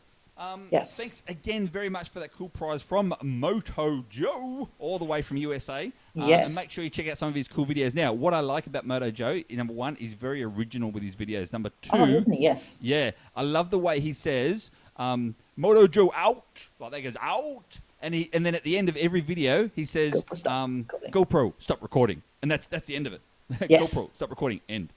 Yes. thanks again very much for that cool prize from Moto Joe, all the way from USA. Yes. And make sure you check out some of his cool videos. Now, what I like about Moto Joe, number one, he's very original with his videos. Number two, Oh, isn't he? Yes. yeah, I love the way he says, Moto Joe out. Like that goes out. And then at the end of every video, he says, GoPro, stop recording. GoPro, stop recording. And that's the end of it. Yes. GoPro, stop recording, end.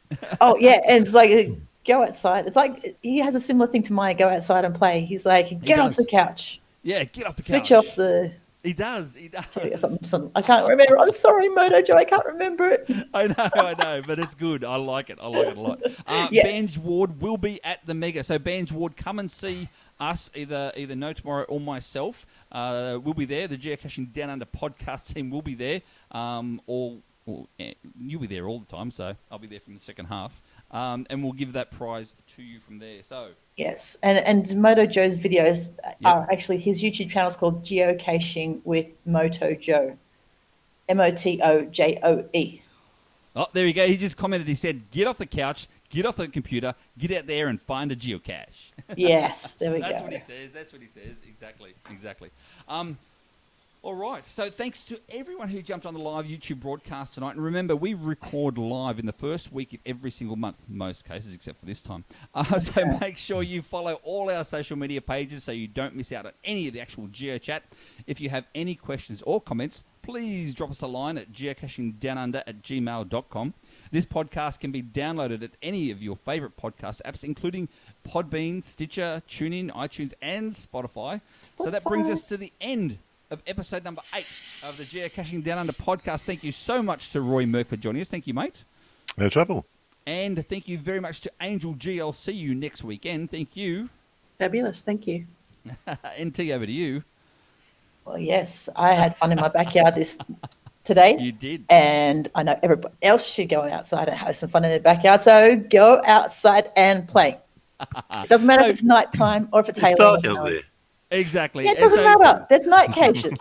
Oh, yeah. And it's like, go outside. It's like he has a similar thing to my go outside and play. He's like, get off does. the couch. Yeah, get off the couch. Switch off the He does. Something. I can't remember. I'm sorry, Moto Joe. I can't remember it. I know, but it's good. I like it a lot. Yes. Bange Ward will be at the Mega. So Bange Ward, come and see us, either No Tomorrow or myself. We'll be there. The Geocaching Down Under podcast team will be there. You'll be there all the time, so I'll be there from the second half. And we'll give that prize to you from there. So Yes, and Moto Joe's videos are actually, his YouTube channel is called Geocaching with Moto Joe, Motojoe. Oh, there you go. He just commented. He said, "Get off the couch, get off the computer, get out there and find a geocache." Yes, there we That's go. what he says. Exactly. All right. So thanks to everyone who jumped on the live YouTube broadcast tonight. And remember, we record live in the first week of every single month, most cases, except for this time. So make sure you follow all our social media pages so you don't miss out on any of the actual GeoChat. If you have any questions or comments, please drop us a line at geocachingdownunder@gmail.com. This podcast can be downloaded at any of your favourite podcast apps, including Podbean, Stitcher, TuneIn, iTunes, and Spotify. So that brings us to the end of episode number 8 of the Geocaching Down Under podcast. Thank you so much to RoyMerc for joining us. Thank you, mate. No trouble. And thank you very much to Angel G. I'll see you next weekend. Thank you. Fabulous. Thank you. NT, over to you. Well, yes, I had fun in my backyard today. You did. And I know everybody else should go outside and have some fun in their backyard. So go outside and play. It doesn't matter if it's nighttime or if it's hailing. Dark out there. Exactly. Yeah, it doesn't matter. There's night caches.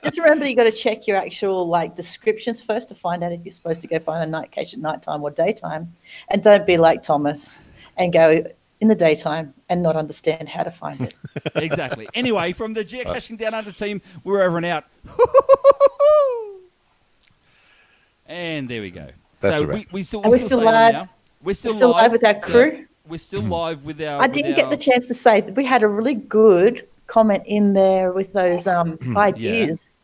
Just remember, you got to check your actual descriptions first to find out if you're supposed to go find a night cache at nighttime or daytime. And don't be like Thomas and go in the daytime and not understand how to find it. Exactly. Anyway, from the Geocaching Down Under team, we're over and out. And there we go. That's so all right. we're still live. now. We're Still live with our crew. Yeah. We're still live with our. I didn't get the chance to say that we had a really good comment in there with those ideas.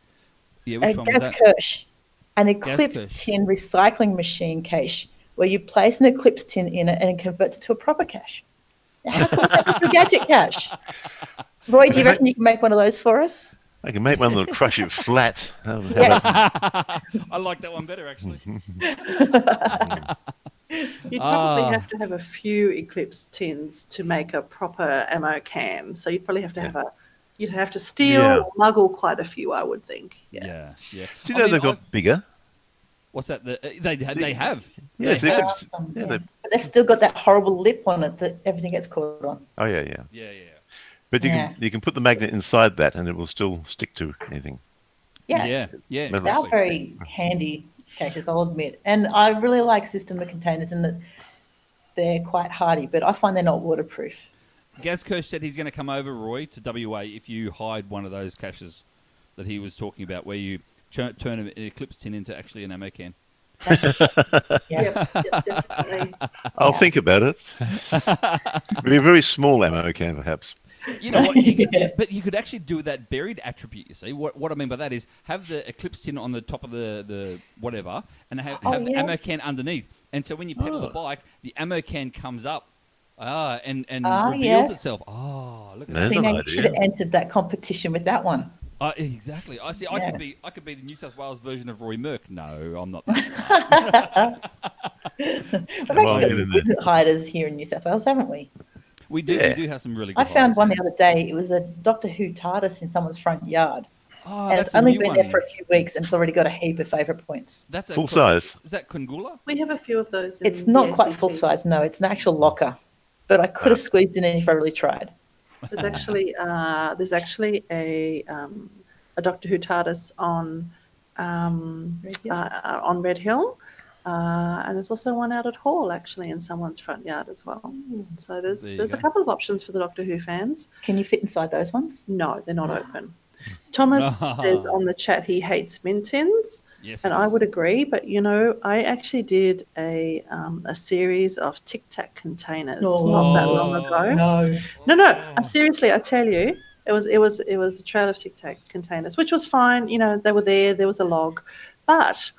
Yeah, which one was Gas that? Kirsch, an eclipse Kirsch. tin recycling machine cache where you place an eclipse tin in it and it converts it to a proper cache. Now, how cool is that for a gadget cache? Roy, do you reckon you can make one of those for us? I can make one that'll crush it flat. Yes. I like that one better, actually. You'd probably have to have a few eclipse tins to make a proper ammo can. So you'd probably have to you'd have to steal or muggle quite a few, I would think. Yeah. Do you know they've got bigger? What's that? They have. Yes, They they have. could- Yes. they- But they've still got that horrible lip on it that everything gets caught on. Oh yeah. Yeah. But Yeah. you can put the magnet inside that, and it will still stick to anything. Yes. Yeah. Metal They are stick. very handy caches, I'll admit. And I really like system of containers in that they're quite hardy, but I find they're not waterproof. Gaz Kirsch said he's going to come over, Roy, to WA if you hide one of those caches that he was talking about, where you turn an eclipse tin into actually an ammo can. Yeah. Definitely. I'll think about it. It'll be a very small ammo can, perhaps. You know what? But you could actually do that buried attribute, you see. What I mean by that is have the eclipse tin on the top of the whatever and have the ammo can underneath. And so when you pedal the bike, the ammo can comes up and reveals itself. Oh, look at There's that. See, an now you idea. should have entered that competition with that one. Exactly. I see. I Yeah. could be the New South Wales version of RoyMerc. No, I'm not. That We've Well, actually get got in some there. good hiders here in New South Wales, haven't we? we do. Yeah. We do have some really good I found hiders, one yeah. the other day. It was a Doctor Who TARDIS in someone's front yard. Oh, And that's it's a only new been one. there for a few weeks and it's already got a heap of favourite points. That's a Full size. Is that Kungula? We have a few of those. It's in not the quite ACT. full size, no. It's an actual locker. But I could have squeezed it in if I really tried. There's actually a Doctor Who TARDIS on Red Hill, and there's also one out at Hall actually in someone's front yard as well. So There you there's a go. couple of options for the Doctor Who fans. Can you fit inside those ones? No, they're not open. Thomas says on the chat he hates mint tins, Yes. and it I is. would agree. But I actually did a series of Tic Tac containers not that long ago. No. Seriously, I tell you, it was a trail of Tic Tac containers, which was fine. They were there. There was a log, but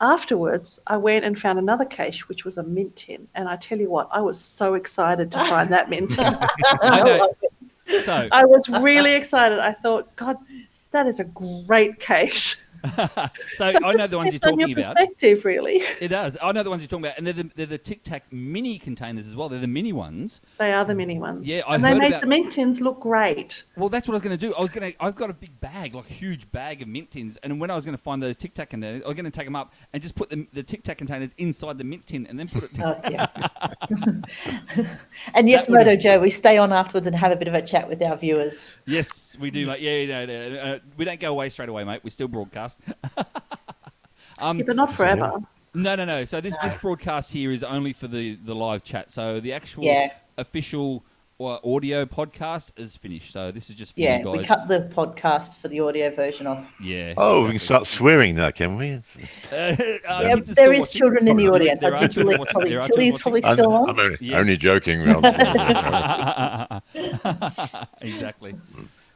afterwards, I went and found another cache, which was a mint tin. And I tell you what, I was so excited to find that mint tin. I know. So I was really excited. I thought, God, that is a great cache. So I know the ones you're Depends on talking your about. perspective, really. It does. I know the ones you're talking about, and they're the Tic Tac mini containers as well. They're the mini ones. They are the mini ones. Yeah, and they make the mint tins look great. Well, that's what I was going to do. I've got a big bag, like a huge bag of mint tins, and when I was going to find those Tic Tac containers, I was going to take them up and just put the Tic Tac containers inside the mint tin, and then put it. Oh, dear. And yes, Moto Joe, we stay on afterwards and have a bit of a chat with our viewers. Yes, we do, mate. Yeah, no. We don't go away straight away, mate. We still broadcast. Yeah, but not forever. No. So this broadcast here is only for the live chat. So the actual official audio podcast is finished. So this is just for you guys. We cut the podcast for the audio version off. Yeah. Oh, we can start swearing now, can we? There is children in the audience. Tilly's probably still on. I'm only joking.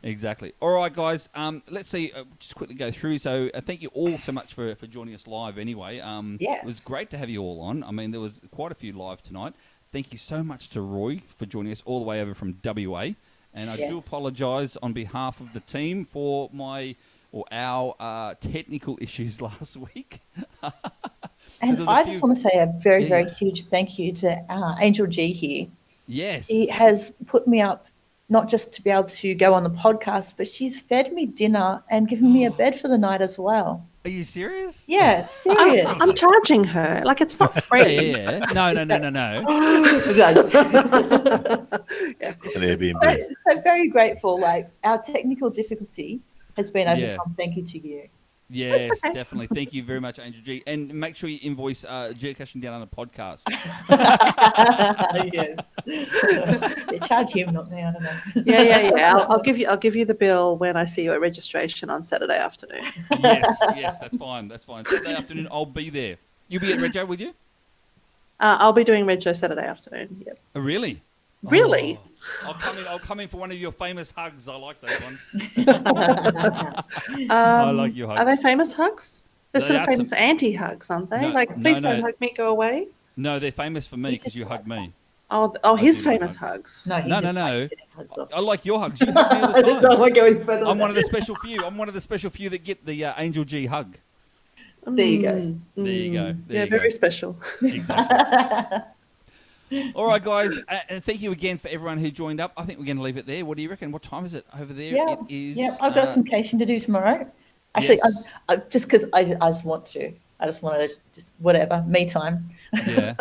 Exactly. All right, guys. Let's see. Just quickly go through. So thank you all so much for joining us live anyway. It was great to have you all on. I mean, there was quite a few live tonight. Thank you so much to Roy for joining us all the way over from WA. And I do apologise on behalf of the team for our technical issues last week. And I just want to say a very, very huge thank you to Angel G here. Yes. She has put me up not just to be able to go on the podcast, but she's fed me dinner and given me a bed for the night as well. Are you serious? Yeah, serious. I'm charging her. Like, it's not free. Yeah. No. So very grateful. Like, our technical difficulty has been overcome. Thank you to you. Yes, definitely. Thank you very much, Angel G. And make sure you invoice Geocaching Downunder podcast. Yes. Charge him, not me. I don't know. Yeah. I'll give you the bill when I see you at registration on Saturday afternoon. Yes, that's fine. Saturday afternoon, I'll be there. You'll be at Rego, will you? I'll be doing Rego Saturday afternoon. Yep. Oh, really? Really? Oh, I'll come in for one of your famous hugs. I like those ones. I like your hugs. Are they famous hugs? They're sort of famous anti-hugs, aren't they? Please don't hug me, go away. No, they're famous for me because you hug me. Oh, his famous hugs. No. I like your hugs. You hug me all the time. I won't go any further. I'm one of the special few. I'm one of the special few that get the Angel G hug. There you go. There you go. Very special. Exactly. All right, guys, and thank you again for everyone who joined up. I think we're going to leave it there. What do you reckon? What time is it over there? Yeah, it is. Yeah, I've got some caching to do tomorrow. Actually, yes. I just because I just want to. I just want to just whatever me time. Yeah.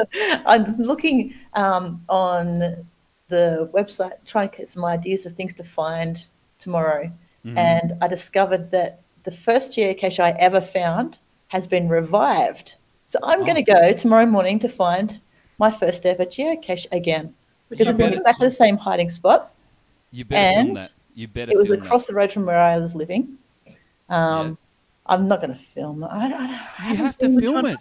I'm just looking on the website, trying to get some ideas of things to find tomorrow, and I discovered that the first geocache I ever found has been revived. So I'm going to go tomorrow morning to find my first ever geocache again, because it's in exactly the same hiding spot. You better film that. You better. It was film across that. the road from where I was living. I'm not going to film it. You have to film it.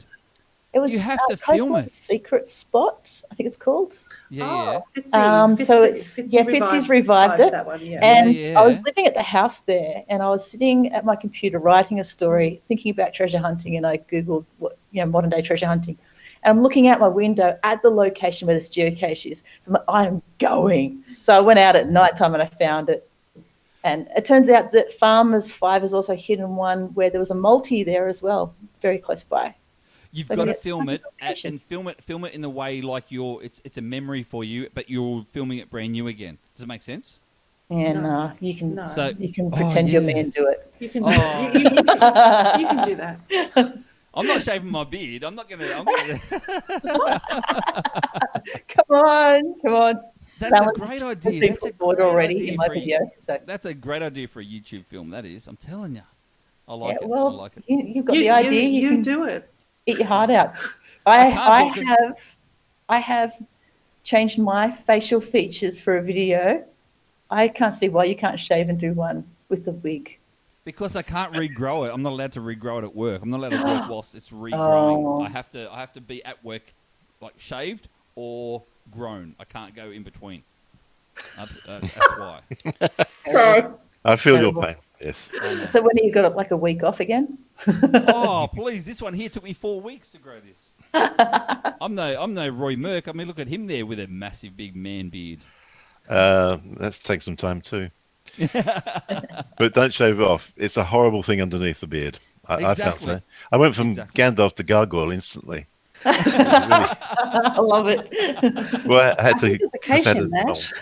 It was you have to film it. Secret Spot, I think it's called. Yeah. Fitzy's revived it. That one, yeah. And I was living at the house there, and I was sitting at my computer writing a story, thinking about treasure hunting, and I Googled modern day treasure hunting. And I'm looking out my window at the location where this geocache is. So I'm going. So I went out at nighttime and I found it. And it turns out that Farmers 5 has also hidden one where there was a multi there as well, very close by. You've got to film it and film it in the way like it's a memory for you, but you're filming it brand new again. Does it make sense? Yeah, you can pretend you're me and do it. You can do that. I'm not shaving my beard. I'm not going to. Come on. That's a great idea. That's a great already idea in my video. So that's a great idea for a YouTube film. That is. I'm telling you. I like it. Well, I like it. You've got the idea. You can do it. Eat your heart out. I have changed my facial features for a video. I can't see why you can't shave and do one with the wig. Because I can't regrow it. I'm not allowed to regrow it at work. I'm not allowed to work whilst it's regrowing. I have to be at work, like shaved or grown. I can't go in between. That's why. I feel your pain. Yes. So when you got like a week off again? Oh, please! This one here took me 4 weeks to grow this. I'm no RoyMerc. I mean, look at him there with a massive big man beard. That takes some time too. But don't shave off. It's a horrible thing underneath the beard. I found Exactly. so. I went from Exactly. Gandalf to Gargoyle instantly. I love it. Well, I had to. There's a I case had in to- that.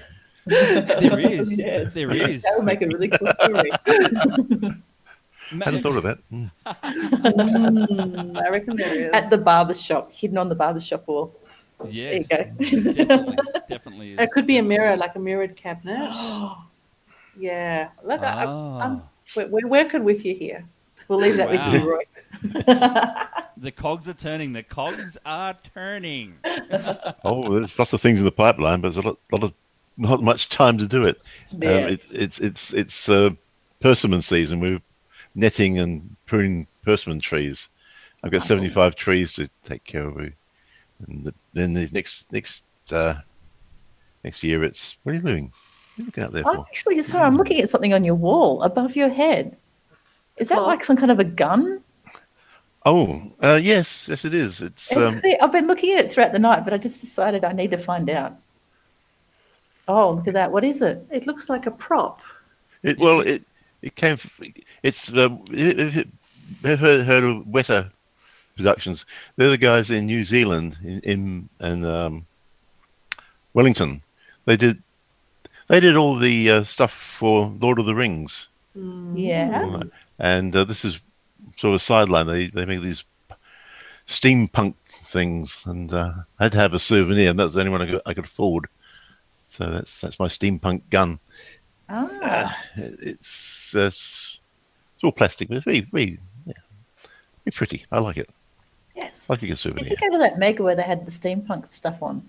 There is. Yes. There is. That would make a really cool story. I hadn't thought of that. I reckon there is. At the barber's shop, hidden on the barber's shop wall. Yes. There you Definitely is. It could be a mirror, like a mirrored cabinet. Yeah. Look, Ah. we're working with you here. We'll leave that Wow. with you, Roy. The cogs are turning. The cogs are turning. Oh, there's lots of things in the pipeline, but there's a lot of not much time to do it. Yes. It's persimmon season. We're netting and pruning persimmon trees. I've got 75 trees to take care of. And then the next year, it's what are you doing? What are you looking out there I'm for? actually sorry. I'm looking at something on your wall above your head. Is that like some kind of a gun? Oh, yes, it is. It's I've been looking at it throughout the night, but I just decided I need to find out. Oh, look at that! What is it? It looks like a prop. it came. It's if you ever heard of Weta Productions? They're the guys in New Zealand in Wellington. They did all the stuff for Lord of the Rings. Yeah. And this is sort of a sideline. They make these steampunk things, and I had to have a souvenir, and that's the only one I could afford. So that's my steampunk gun. It's all plastic, but it's very pretty. I like it. Yes. I like a good Did souvenir. you go to that mega where they had the steampunk stuff on,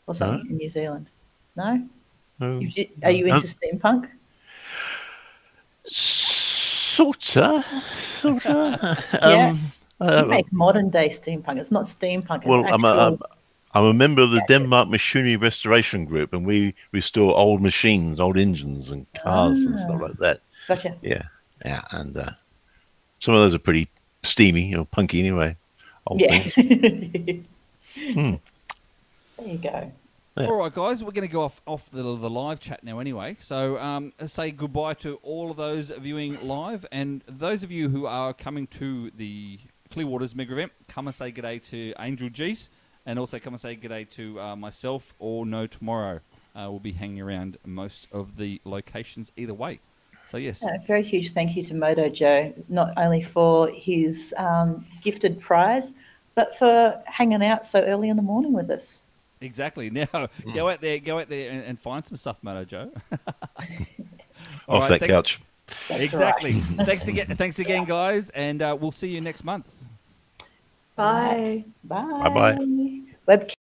or something in New Zealand? No. No. Are you into steampunk? Sorta. Yeah. You make modern day steampunk. It's not steampunk. It's Well, actual... I'm a member of the Denmark Machinery Restoration Group, and we restore old machines, old engines, and cars and stuff like that. Gotcha. Yeah, and some of those are pretty steamy or punky anyway. Old things. There you go. Yeah. All right, guys, we're going to go off the live chat now anyway. So say goodbye to all of those viewing live, and those of you who are coming to the Clearwaters Mega Event, come and say g'day to Angel G's, and also come and say g'day to myself or No Tomorrow. We'll be hanging around most of the locations either way. So, yes. A very huge thank you to Moto Joe, not only for his gifted prize, but for hanging out so early in the morning with us. Exactly. Now, go out there and find some stuff, Moto Joe. Off that couch. That's Exactly. right. Thanks again, guys, and we'll see you next month. Bye. Bye. Bye-bye. Webcam.